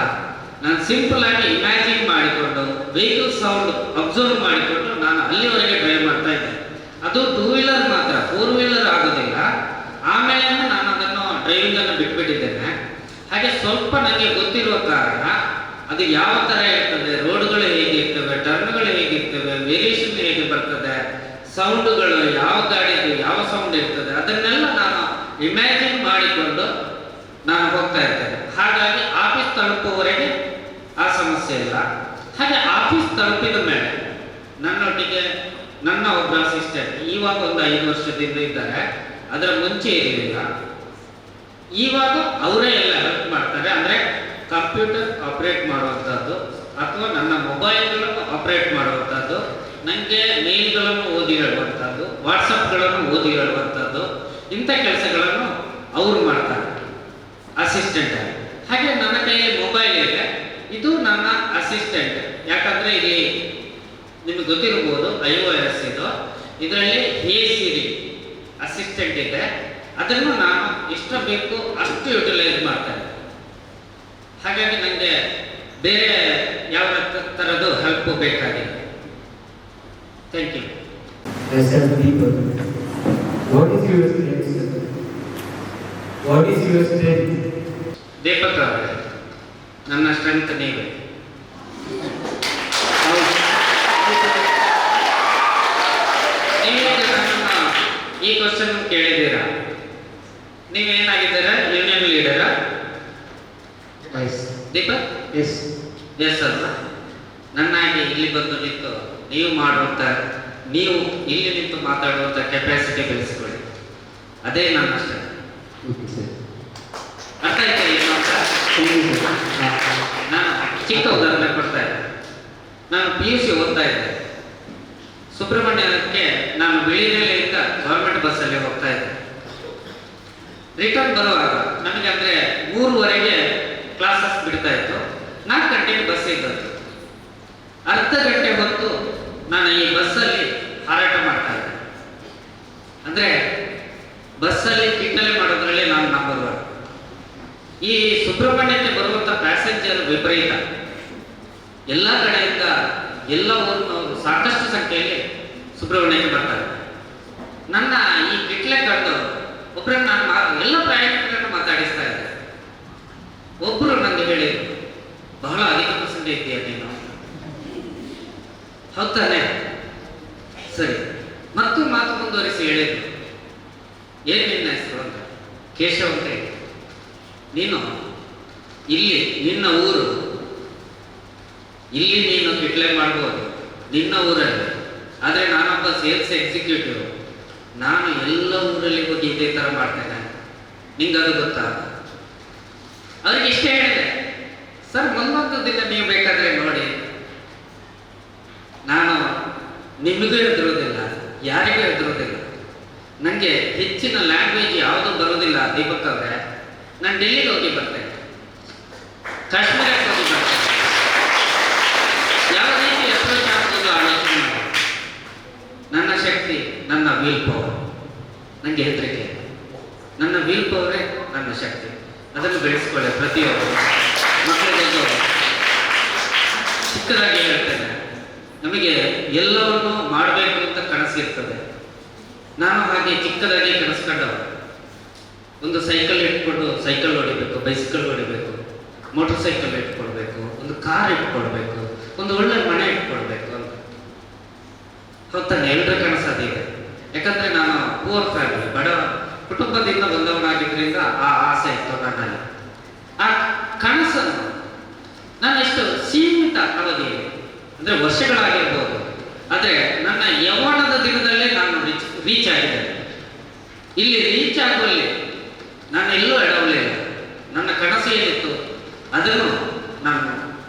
ನಾನು ಸಿಂಪಲ್ ಆಗಿ ಇಮ್ಯಾಜಿನ್ ಮಾಡಿಕೊಂಡು ವೆಹಿಕಲ್ ಸೌಂಡ್ ಅಬ್ಸರ್ವ್ ಮಾಡಿಕೊಂಡು ನಾನು ಅಲ್ಲಿವರೆಗೆ ಡ್ರೈವ್ ಮಾಡ್ತಾ ಇದ್ದೆ. ಅದು 2 ವೀಲರ್ ಮಾತ್ರ, 4 ವೀಲರ್ ಆಗೋದಿಲ್ಲ. ಆಮೇಲೆ ನಾನು ಅದನ್ನು ಡ್ರೈವಿಂಗನ್ನು ಬಿಟ್ಬಿಟ್ಟಿದ್ದೇನೆ. ಹಾಗೆ ಸ್ವಲ್ಪ ನನಗೆ ಗೊತ್ತಿರುವ ಕಾರಣ ಅದು ಯಾವ ಥರ ಇರ್ತದೆ, ರೋಡ್ಗಳು ಹೇಗಿರ್ತವೆ, ಟರ್ನ್ಗಳು ಹೇಗಿರ್ತವೆ, ವೇರಿಯೇಷನ್ ಹೇಗೆ ಬರ್ತದೆ, ಸೌಂಡ್ಗಳು ಯಾವ ಗಾಡಿದು ಯಾವ ಸೌಂಡ್ ಇರ್ತದೆ, ಅದನ್ನೆಲ್ಲ ನಾನು ಇಮ್ಯಾಜಿನ್ ಮಾಡಿಕೊಂಡು ನಾನು ಹೋಗ್ತಾ ಇರ್ತೇನೆ. ಹಾಗಾಗಿ ಆಫೀಸ್ ತಲುಪುವವರೆಗೆ ಆ ಸಮಸ್ಯೆ ಇಲ್ಲ. ಹಾಗೆ ಆಫೀಸ್ ತಲುಪಿದ ಮೇಲೆ ನನ್ನೊಟ್ಟಿಗೆ ನನ್ನ ಒಬ್ಬ ಅಸಿಸ್ಟೆಂಟ್ ಇವಾಗ ಒಂದು 5 ವರ್ಷದಿಂದ ಇದ್ದಾರೆ. ಅದರ ಮುಂಚೆ ಇರಲಿಲ್ಲ. ಇವಾಗ ಅವರೇ ಎಲ್ಲ ಹೆಲ್ಪ್ ಮಾಡ್ತಾರೆ. ಅಂದರೆ ಕಂಪ್ಯೂಟರ್ ಆಪರೇಟ್ ಮಾಡುವಂಥದ್ದು ಅಥವಾ ನನ್ನ ಮೊಬೈಲ್ಗಳನ್ನು ಆಪರೇಟ್ ಮಾಡುವಂಥದ್ದು, ನನಗೆ ಮೇಲ್ಗಳನ್ನು ಓದಿ ಹೇಳುವಂಥದ್ದು, ವಾಟ್ಸಪ್ಗಳನ್ನು ಓದಿ ಹೇಳುವಂಥದ್ದು, ಇಂಥ ಕೆಲಸಗಳನ್ನು ಅವರು ಮಾಡ್ತಾರೆ ಅಸಿಸ್ಟೆಂಟ್ ಆಗಿ. ಹಾಗೆ ನನ್ನ ಕೈಯಲ್ಲಿ ಮೊಬೈಲ್ ಇದೆ, ಇದು ನನ್ನ ಅಸಿಸ್ಟೆಂಟ್. ಯಾಕಂದರೆ ಇಲ್ಲಿ ನಿಮಗೆ ಗೊತ್ತಿರ್ಬೋದು iOS ಇದು, ಇದರಲ್ಲಿ ಹೇ ಸಿರಿ ಅಸಿಸ್ಟೆಂಟ್ ಇದೆ. ಅದನ್ನು ನಾನು ಎಷ್ಟು ಬೇಕು ಅಷ್ಟು ಯುಟಿಲೈಸ್ ಮಾಡ್ತೇನೆ. ಹಾಗಾಗಿ ನನಗೆ ಬೇರೆ ಯಾವ ಥರದ್ದು ಹೆಲ್ಪ್ ಬೇಕಾಗಿಲ್ಲ. Thank you. Respected people, what is your strength, sir? What is your strength? Deepak ಅವರೇ, ನನ್ನ ಸ್ಟ್ರೆಂತ್ ನೀವೇ. ನೀವೀಗ ನನ್ನನ್ನು ಈ ಕ್ವಶನ್ ಕೇಳಿದ್ದೀರಾ, ನೀವೇನಾಗಿದ್ದೀರಾ? ಯೂನಿಯನ್ ಲೀಡರಾ Yes. ದೀಪಕ್? Yes. ಎಸ್ ಅಲ್ವಾ? ನನ್ನಾಗಿ ಇಲ್ಲಿ ಬಂದು ನಿಂತು ನೀವು ಮಾಡುವಂಥ, ನೀವು ಇಲ್ಲಿ ನಿಂತು ಮಾತಾಡುವಂಥ ಕೆಪಾಸಿಟಿ ಬೆಳೆಸಿಕೊಳ್ಳಿ. ಅದೇ ನನ್ನ ಸ್ಟ್ರೆಂತ್. Okay, sir. ಅರ್ಥ ಆಯ್ತಾ ಏನು ಅಂತ? Thank you, sir. ನಾನು ಚಿಕ್ಕ ಉದಾಹರಣೆ ಕೊಡ್ತಾ ಇದ್ದೆ. ನಾನು PUC ಓದ್ತಾ ಇದ್ದೆ. ಸುಬ್ರಹ್ಮಣ್ಯಕ್ಕೆ ನಾನು ಬಿಳಿನೆಲೆಯಿಂದ ಗೌರ್ಮೆಂಟ್ ಬಸ್ಸಲ್ಲಿ ಹೋಗ್ತಾ ಇದ್ದೆ. ರಿಟರ್ನ್ ಬರುವಾಗ ನಮಗೆ ಅಂದರೆ 3:15 ಕ್ಲಾಸಸ್ ಬಿಡ್ತಾ ಇತ್ತು. 4 ಗಂಟೆಗೆ ಬಸ್ ಇದ್ದದ್ದು. ಅರ್ಧ ಗಂಟೆ ಹೊತ್ತು ನಾನು ಈ ಬಸ್ಸಲ್ಲಿ ಹಾರಾಟ ಮಾಡ್ತಾ ಇದ್ದೆ. ಅಂದರೆ ಬಸ್ಸಲ್ಲಿ ಕಿಟ್ಟಲೆ ಮಾಡೋದ್ರಲ್ಲಿ ನಾನು ನಂಬರ್ 1. ಈ ಸುಬ್ರಹ್ಮಣ್ಯಕ್ಕೆ ಬರುವಂಥ ಪ್ಯಾಸೆಂಜರ್ ವಿಪರೀತ. ಎಲ್ಲ ಕಡೆಯಿಂದ ಎಲ್ಲ ಊರಿನವರು ಸಾಕಷ್ಟು ಸಂಖ್ಯೆಯಲ್ಲಿ ಸುಬ್ರಹ್ಮಣ್ಯಕ್ಕೆ ಬರ್ತಾರೆ. ನನ್ನ ಈ ಕಿಟ್ಲೆ ಕಂಡು ಒಬ್ಬರನ್ನ ನಾನು ಎಲ್ಲ ಪ್ರಯಾಣಿಕರನ್ನು ಮಾತಾಡಿಸ್ತಾ ಇದ್ದೆ. ಒಬ್ಬರು ನನಗೆ ಹೇಳಿದ್ರು, ಬಹಳ ಅಧಿಕ ಪರ್ಸೆಂಟೇಜ್ ಇದೆಯಾ ನೀನು? ಹೌದಾನೆ? ಸರಿ. ಮತ್ತು ಮಾತು ಮುಂದುವರಿಸಿ ಹೇಳಿದ್ರು, ಏನು ನಿನ್ನ ಹೆಸರು ಅಂತ. ಕೇಶವ್ ಅಂತ ಹೇಳಿ. ನೀನು ಇಲ್ಲಿ ನಿನ್ನ ಊರು, ಇಲ್ಲಿ ನೀನು ಕಿಟ್ಲೆ ಮಾಡ್ಬೋದು ನಿನ್ನ ಊರಲ್ಲಿ. ಆದರೆ ನಾನೊಬ್ಬ ಸೇಲ್ಸ್ ಎಕ್ಸಿಕ್ಯೂಟಿವ್, ನಾನು ಎಲ್ಲ ಊರಲ್ಲಿ ಹೋಗಿ ಇದೇ ಥರ ಮಾಡ್ತೇನೆ. ನಿಂಗೆ ಅದು ಗೊತ್ತಾ? ಅವ್ರಿಗೆ ಇಷ್ಟೇ ಹೇಳಿದೆ, ಸರ್ ಮುಂದೊಂದು ದಿನ ನೀವು ಬೇಕಾದ್ರೆ ನೋಡಿ, ನಾನು ನಿಮಗೂ ಹೆದರೋದಿಲ್ಲ, ಯಾರಿಗೂ ಹೆದರೋದಿಲ್ಲ, ನನಗೆ ಹೆಚ್ಚಿನ ಲ್ಯಾಂಗ್ವೇಜ್ ಯಾವುದೂ ಬರೋದಿಲ್ಲ ದೀಪಕ್ ಅವರೇ, ನಾನು ಡೆಲ್ಲಿಗೆ ಹೋಗಿ ಬರ್ತೇನೆ, ಕಾಶ್ಮೀರಕ್ಕೆ ಹೋಗಿ ಬರ್ತೇನೆ, ಯಾವ ರೀತಿ ಅಪ್ರೋಚ್ ಆಗ್ಬೋದು ಆಲೋಚನೆ ಮಾಡಿ. ನನ್ನ ಶಕ್ತಿ ನನ್ನ ವೀಲ್ ಪವರ್, ನನಗೆ ಹೆದರಿಕೆ, ನನ್ನ ವೀಲ್ ಪವರೇ ನನ್ನ ಶಕ್ತಿ. ಅದನ್ನು ಬೆಳೆಸ್ಕೊಳ್ಳಿ ಪ್ರತಿಯೊಬ್ಬರು. ಮಕ್ಕಳಿಗೆ ಚಿಕ್ಕದಾಗಿ ಹೇಳ್ತೇನೆ, ನಮಗೆ ಎಲ್ಲವನ್ನು ಮಾಡಬೇಕು ಅಂತ ಕನಸಿರ್ತದೆ. ನಾನು ಹಾಗೆ ಚಿಕ್ಕದಾಗಿ ಕನಸ್ಕೊಂಡವ. ಒಂದು ಸೈಕಲ್ ಇಟ್ಕೊಂಡು ಸೈಕಲ್ ಹೊಡಿಬೇಕು, ಬೈಸಿಕಲ್ ಹೊಡಿಬೇಕು, ಮೋಟರ್ ಸೈಕಲ್ ಇಟ್ಕೊಳ್ಬೇಕು, ಒಂದು ಕಾರ್ ಇಟ್ಕೊಳ್ಬೇಕು, ಒಂದು ಒಳ್ಳೆ ಮನೆ ಇಟ್ಕೊಳ್ಬೇಕು ಅಂತ. ಹೊತ್ತಾನೆ ಎಲ್ಲರ ಕನಸದಿದೆ. ಯಾಕಂದ್ರೆ ನಾನು ಪೂರ್ ಫ್ಯಾಮಿಲಿ, ಬಡ ಕುಟುಂಬದಿಂದ ಬಂದವನಾಗಿದ್ದರಿಂದ ಆ ಆಸೆ ಇತ್ತು ನನ್ನಲ್ಲಿ. ಆ ಕನಸನ್ನು ನಾನು ಎಷ್ಟು ಸೀಮಿತ ಅವಧಿ ಅಂದ್ರೆ ವರ್ಷಗಳಾಗಿರ್ಬೋದು, ಆದರೆ ನನ್ನ ಯೌವನದ ದಿನದಲ್ಲೇ ನಾನು ರೀಚ್ ಆಗಿದ್ದೇನೆ. ಇಲ್ಲಿ ರೀಚ್ ಆಗುವಲ್ಲಿ ನಾನು ಎಲ್ಲೂ ಎಡವಲಿಲ್ಲ. ನನ್ನ ಕನಸು ಏನಿತ್ತು ಅದನ್ನು ನಾನು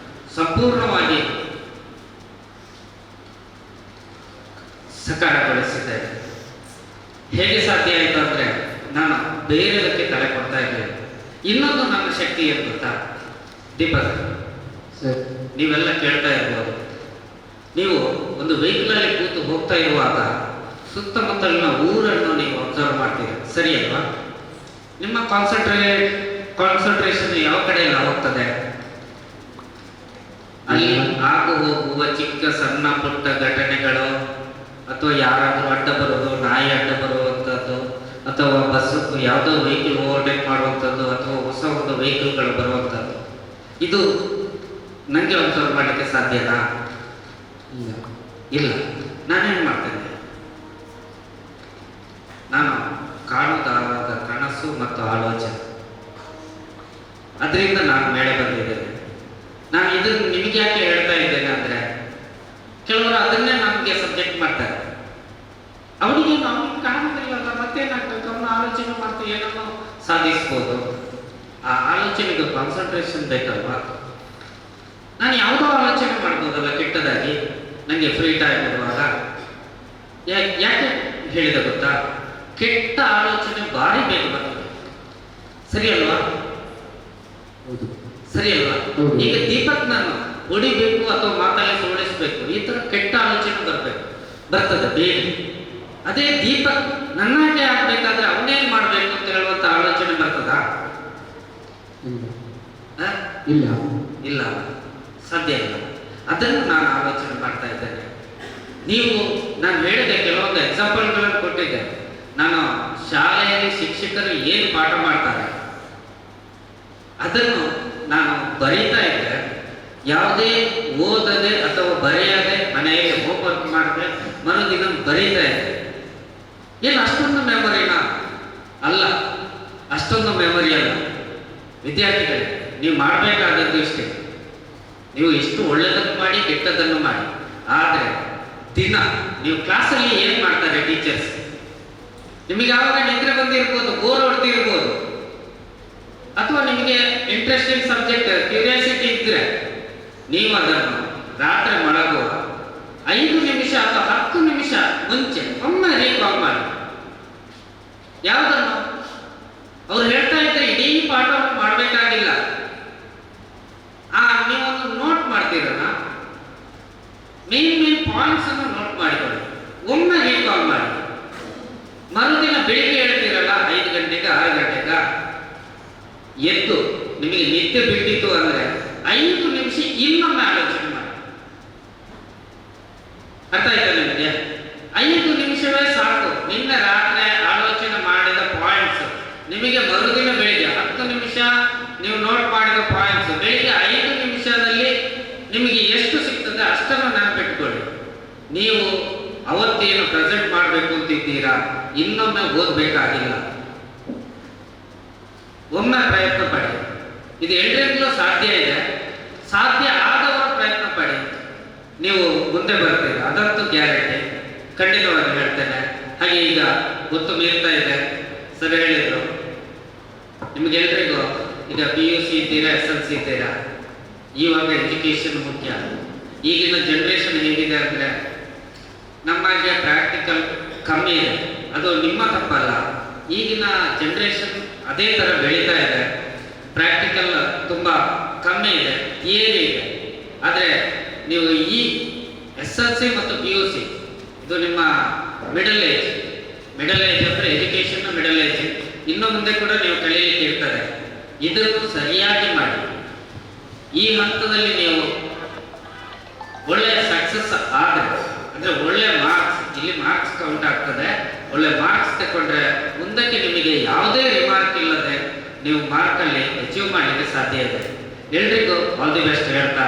ಸಂಪೂರ್ಣವಾಗಿ ಸಕಾರಗೊಳಿಸಿದ್ದೇನೆ. ಹೇಗೆ ಸಾಧ್ಯ ಆಯಿತು ಅಂದರೆ ನಾನು ಬೇರೆದಕ್ಕೆ ತಲೆ ಕೊಡ್ತಾ ಇದ್ದೇನೆ. ಇನ್ನೊಂದು ನನ್ನ ಶಕ್ತಿ ಏನು ಗೊತ್ತಾ ದೀಪಕ್, ಸರ್ ನೀವೆಲ್ಲ ಕೇಳ್ತಾ ಇರ್ಬೋದು, ನೀವು ಒಂದು ವೆಹಿಕಲಲ್ಲಿ ಕೂತು ಹೋಗ್ತಾ ಇರುವಾಗ ಸುತ್ತಮುತ್ತಲಿನ ಊರನ್ನು ನೀವು ಅಬ್ಸರ್ವ್ ಮಾಡ್ತೀರಿ, ಸರಿ ಅಲ್ವಾ? ನಿಮ್ಮ ಕಾನ್ಸಂಟ್ರೇಷನ್ ಯಾವ ಕಡೆ ಎಲ್ಲ ಹೋಗ್ತದೆ? ಅಲ್ಲಿ ಆಗು ಹೋಗುವ ಚಿಕ್ಕ ಸಣ್ಣ ಪುಟ್ಟ ಘಟನೆಗಳು, ಅಥವಾ ಯಾರಾದರೂ ಅಡ್ಡ ಬರೋದು, ನಾಯಿ ಅಡ್ಡ ಬರುವಂಥದ್ದು, ಅಥವಾ ಬಸ್ ಯಾವುದೋ ವೆಹಿಕಲ್ ಓವರ್ಟೇಕ್ ಮಾಡುವಂಥದ್ದು, ಅಥವಾ ಹೊಸ ಒಂದು ವೆಹಿಕಲ್ಗಳು ಬರುವಂಥದ್ದು, ಇದು ನನಗೆ ಅಬ್ಸರ್ವ್ ಮಾಡಲಿಕ್ಕೆ ಸಾಧ್ಯನಾ? ಇಲ್ಲ. ನಾನೇನು ಮಾಡ್ತೇನೆ, ನಾನು ಕಾಣುವುದಾದ ಕನಸು ಮತ್ತು ಆಲೋಚನೆ, ಅದರಿಂದ ನಾನು ಮೇಲೆ ಬಂದಿದ್ದೇನೆ. ನಾನು ಇದನ್ನು ನಿಮಗೆ ಯಾಕೆ ಹೇಳ್ತಾ ಇದ್ದೇನೆ ಅಂದರೆ, ಕೆಲವರು ಅದನ್ನೇ ನಮಗೆ ಸಬ್ಜೆಕ್ಟ್ ಮಾಡ್ತಾರೆ. ಅವನಿಗೆ ಕಾಣುವುದಿಲ್ಲಲ್ಲ, ಮತ್ತೇನಾಗ್ತದೆ, ಅವನು ಆಲೋಚನೆ ಮಾಡ್ತಾ ಏನನ್ನು ಸಾಧಿಸ್ಬೋದು. ಆ ಆಲೋಚನೆಗೆ ಕಾನ್ಸಂಟ್ರೇಷನ್ ಬೇಕಲ್ವಾ? ನಾನು ಯಾವುದೋ ಆಲೋಚನೆ ಮಾಡ್ಬೋದಲ್ಲ ಕೆಟ್ಟದಾಗಿ, ನನಗೆ ಫ್ರೀ ಟೈಮ್ ಇರುವಾಗ. ಯಾಕೆ ಹೇಳಿದೆ ಗೊತ್ತಾ? ಕೆಟ್ಟ ಆಲೋಚನೆ ಭಾರಿ ಬೇಗ ಬರ್ತದೆ, ಸರಿ ಅಲ್ವಾ? ಹೌದು. ಸರಿ ಅಲ್ವಾ? ಈಗ ದೀಪಕ್ ನಾನು ಹೊಡಿಬೇಕು ಅಥವಾ ಮಾತಲ್ಲಿ ಸೋಲಿಸಬೇಕು, ಈ ತರ ಕೆಟ್ಟ ಆಲೋಚನೆ ಬರ್ತದೆ ಬೇಗ. ಅದೇ ದೀಪಕ್ ನನ್ನಾಗೆ ಆಗ್ಬೇಕಾದ್ರೆ ಅವನೇನ್ ಮಾಡ್ಬೇಕು ಅಂತ ಹೇಳುವಂತ ಆಲೋಚನೆ ಬರ್ತದಾ? ಇಲ್ಲ ಇಲ್ಲ, ಸಾಧ್ಯ ಇಲ್ಲ. ಅದನ್ನು ನಾನು ಆಲೋಚನೆ ಮಾಡ್ತಾ ಇದ್ದೇನೆ. ನೀವು ನಾನು ಹೇಳಿದೆ, ಕೆಲವೊಂದು ಎಕ್ಸಾಂಪಲ್ಗಳನ್ನು ಕೊಟ್ಟಿದ್ದೆ. ನಾನು ಶಾಲೆಯಲ್ಲಿ ಶಿಕ್ಷಕರು ಏನು ಪಾಠ ಮಾಡ್ತಾರೆ ಅದನ್ನು ನಾನು ಬರೀತಾ ಇದ್ದೆ. ಯಾವುದೇ ಓದದೆ ಅಥವಾ ಬರೆಯದೆ ಮನೆಯಲ್ಲಿ ಹೋಮ್ವರ್ಕ್ ಮಾಡದೆ ಮರುದಿನ ಬರೀತಾ ಇದ್ದೆ. ಏನು ಅಷ್ಟೊಂದು ಮೆಮೊರಿನಾ? ಅಲ್ಲ, ಅಷ್ಟೊಂದು ಮೆಮೊರಿ ಅಲ್ಲ. ವಿದ್ಯಾರ್ಥಿಗಳೇ, ನೀವು ಮಾಡಬೇಕಾದದ್ದು ಇಷ್ಟೇ, ನೀವು ಎಷ್ಟು ಒಳ್ಳೆಯದನ್ನು ಮಾಡಿ ಕೆಟ್ಟದನ್ನು ಮಾಡಿ. ಆದರೆ ದಿನ ನೀವು ಕ್ಲಾಸಲ್ಲಿ ಏನು ಮಾಡ್ತಾರೆ ಟೀಚರ್ಸ್, ನಿಮಗೆ ಯಾವಾಗ ನಿದ್ರೆ ಬಂದಿರ್ಬೋದು, ಬೋರ್ ಹೊಡ್ತಿರ್ಬೋದು, ಅಥವಾ ನಿಮಗೆ ಇಂಟ್ರೆಸ್ಟಿಂಗ್ ಸಬ್ಜೆಕ್ಟ್ ಕ್ಯೂರಿಯಾಸಿಟಿ ಇದ್ರೆ ನೀವು ಅದನ್ನು ರಾತ್ರಿ ಮಲಗುವ 5 ನಿಮಿಷ ಅಥವಾ 10 ನಿಮಿಷ ಮುಂಚೆ ಒಮ್ಮೆ ರೀಕಾಲ್ ಮಾಡಿ. ಯಾವುದನ್ನು ಅವ್ರು ಹೇಳ್ತಾ ಇದ್ರೆ ಇಡೀ ಪಾಠವನ್ನು ಮಾಡಬೇಕಾಗಿಲ್ಲ. ನೀವೊಂದು ನೋಟ್ ಮಾಡ್ತೀರಲ್ಲ, ಮೇನ್ ಪಾಯಿಂಟ್ಸ್ ಅನ್ನು ನೋಟ್ ಮಾಡಿಕೊಳ್ಳಿ, ಒಮ್ಮೆ ರೀಕಾಲ್ ಮಾಡಿ. ಮರುದಿನ ಬೆಳಿಗ್ಗೆ ಹೇಳ್ತೀರಲ್ಲ 5 ಗಂಟೆಗೆ 6 ಗಂಟೆಗೆ ಎದ್ದು ನಿಮಗೆ ನಿದ್ದೆ ಬಿಟ್ಟಿತ್ತು ಅಂದ್ರೆ 5 ನಿಮಿಷ ಇನ್ನೊಮ್ಮೆ ಆಲೋಚನೆ ಮಾಡಿ. ಅರ್ಥ ಆಯ್ತಾ ನಿಮಗೆ? 5 ನಿಮಿಷವೇ ಸಾಕು. ನಿನ್ನೆ ರಾತ್ರಿ ಆಲೋಚನೆ ಮಾಡಿದ ಪಾಯಿಂಟ್ಸ್ ನಿಮಗೆ ಮರುದಿನ ಬೆಳಿಗ್ಗೆ 10 ನಿಮಿಷ ನೀವು ನೋಟ್ ಮಾಡಿದ ಪಾಯಿಂಟ್ಸ್ ಬೆಳಿಗ್ಗೆ 5 ನಿಮಿಷದಲ್ಲಿ ನಿಮಗೆ ಎಷ್ಟು ಸಿಗ್ತದೆ ಅಷ್ಟನ್ನು ನೆನಪಿಟ್ಕೊಳ್ಳಿ. ನೀವು ಅವತ್ತೇನು ಪ್ರೆಸೆಂಟ್ ಮಾಡಬೇಕು ಅಂತಿದ್ದೀರಾ, ಇನ್ನೊಮ್ಮೆ ಓದಬೇಕಾಗಿಲ್ಲ. ಒಮ್ಮೆ ಪ್ರಯತ್ನ ಪಡಿ. ಇದು ಎಲ್ಲರಿಗೂ ಸಾಧ್ಯ ಇದೆ. ಸಾಧ್ಯ ಆದವರು ಪ್ರಯತ್ನ ಪಡಿ, ನೀವು ಮುಂದೆ ಬರ್ತೀರ, ಅದಂತೂ ಗ್ಯಾರಂಟಿ. ಖಂಡಿತವಾಗಿ ಹೇಳ್ತೇನೆ. ಹಾಗೆ ಈಗ ಹೊತ್ತು ಮೀರ್ತಾ ಇದೆ, ಸರಿ ಹೇಳಿದ್ರು. ನಿಮಗೆಲ್ರಿಗೂ ಈಗ PUC ಇದ್ದೀರಾ, SLC ಇದ್ದೀರಾ, ಇವಾಗ ಎಜುಕೇಷನ್ ಮುಖ್ಯ. ಈಗಿನ ಜನ್ರೇಷನ್ ಹೇಗಿದೆ ಅಂದರೆ ನಮಗೆ ಪ್ರಾಕ್ಟಿಕಲ್ ಕಮ್ಮಿ ಇದೆ. ಅದು ನಿಮ್ಮ ತಪ್ಪಲ್ಲ, ಈಗಿನ ಜನ್ರೇಷನ್ ಅದೇ ಥರ ಬೆಳೀತಾ ಇದೆ. ಪ್ರಾಕ್ಟಿಕಲ್ ತುಂಬ ಕಮ್ಮಿ ಇದೆ, ಥಿಯರಿ ಇದೆ. ಆದರೆ ನೀವು ಈ SLC ಮತ್ತು PUC ಇದು ನಿಮ್ಮ ಮಿಡಲ್ ಏಜ್ ಅಂದರೆ ಎಜುಕೇಷನ್ ಮಿಡಲ್ ಏಜ್, ಇನ್ನು ಮುಂದೆ ಕೂಡ ನೀವು ಕಲಿಯಲಿಕ್ಕೆ ಇರ್ತದೆ. ಇದನ್ನು ಸರಿಯಾಗಿ ಮಾಡಿ. ಈ ಹಂತದಲ್ಲಿ ನೀವು ಒಳ್ಳೆಯ ಸಕ್ಸಸ್ ಆದರೆ ಅಂದರೆ ಒಳ್ಳೆ ಮಾರ್ಕ್ಸ್, ಇಲ್ಲಿ ಮಾರ್ಕ್ಸ್ ಕೌಂಟ್ ಆಗ್ತದೆ, ಒಳ್ಳೆ ಮಾರ್ಕ್ಸ್ ತಗೊಂಡ್ರೆ ಮುಂದಕ್ಕೆ ನಿಮಗೆ ಯಾವುದೇ ರಿಮಾರ್ಕ್ ಇಲ್ಲದೆ ನೀವು ಮಾರ್ಕಲ್ಲಿ ಅಚೀವ್ ಮಾಡಲಿಕ್ಕೆ ಸಾಧ್ಯ ಇದೆ. ಎಲ್ರಿಗೂ ಆಲ್ ದಿ ಬೆಸ್ಟ್ ಹೇಳ್ತಾ,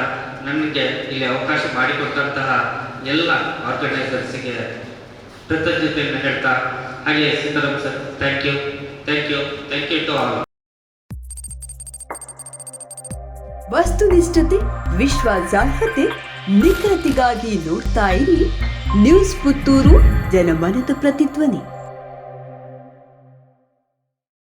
ನನಗೆ ಇಲ್ಲಿ ಅವಕಾಶ ಮಾಡಿಕೊಟ್ಟಂತಹ ಎಲ್ಲ ಆರ್ಗನೈಸರ್ಸಿಗೆ ಕೃತಜ್ಞತೆಯನ್ನು ಹೇಳ್ತಾ, ಹಾಗೆ Sitaram sir, thank you to all. ವಸ್ತುನಿಷ್ಠತೆ, ವಿಶ್ವಾಸಾರ್ಹತೆ, ನಿಖರತೆಗಾಗಿ ನೋಡ್ತಾ ಇರಿ ನ್ಯೂಸ್ ಪುತ್ತೂರು, ಜನಮನದ ಪ್ರತಿಧ್ವನಿ.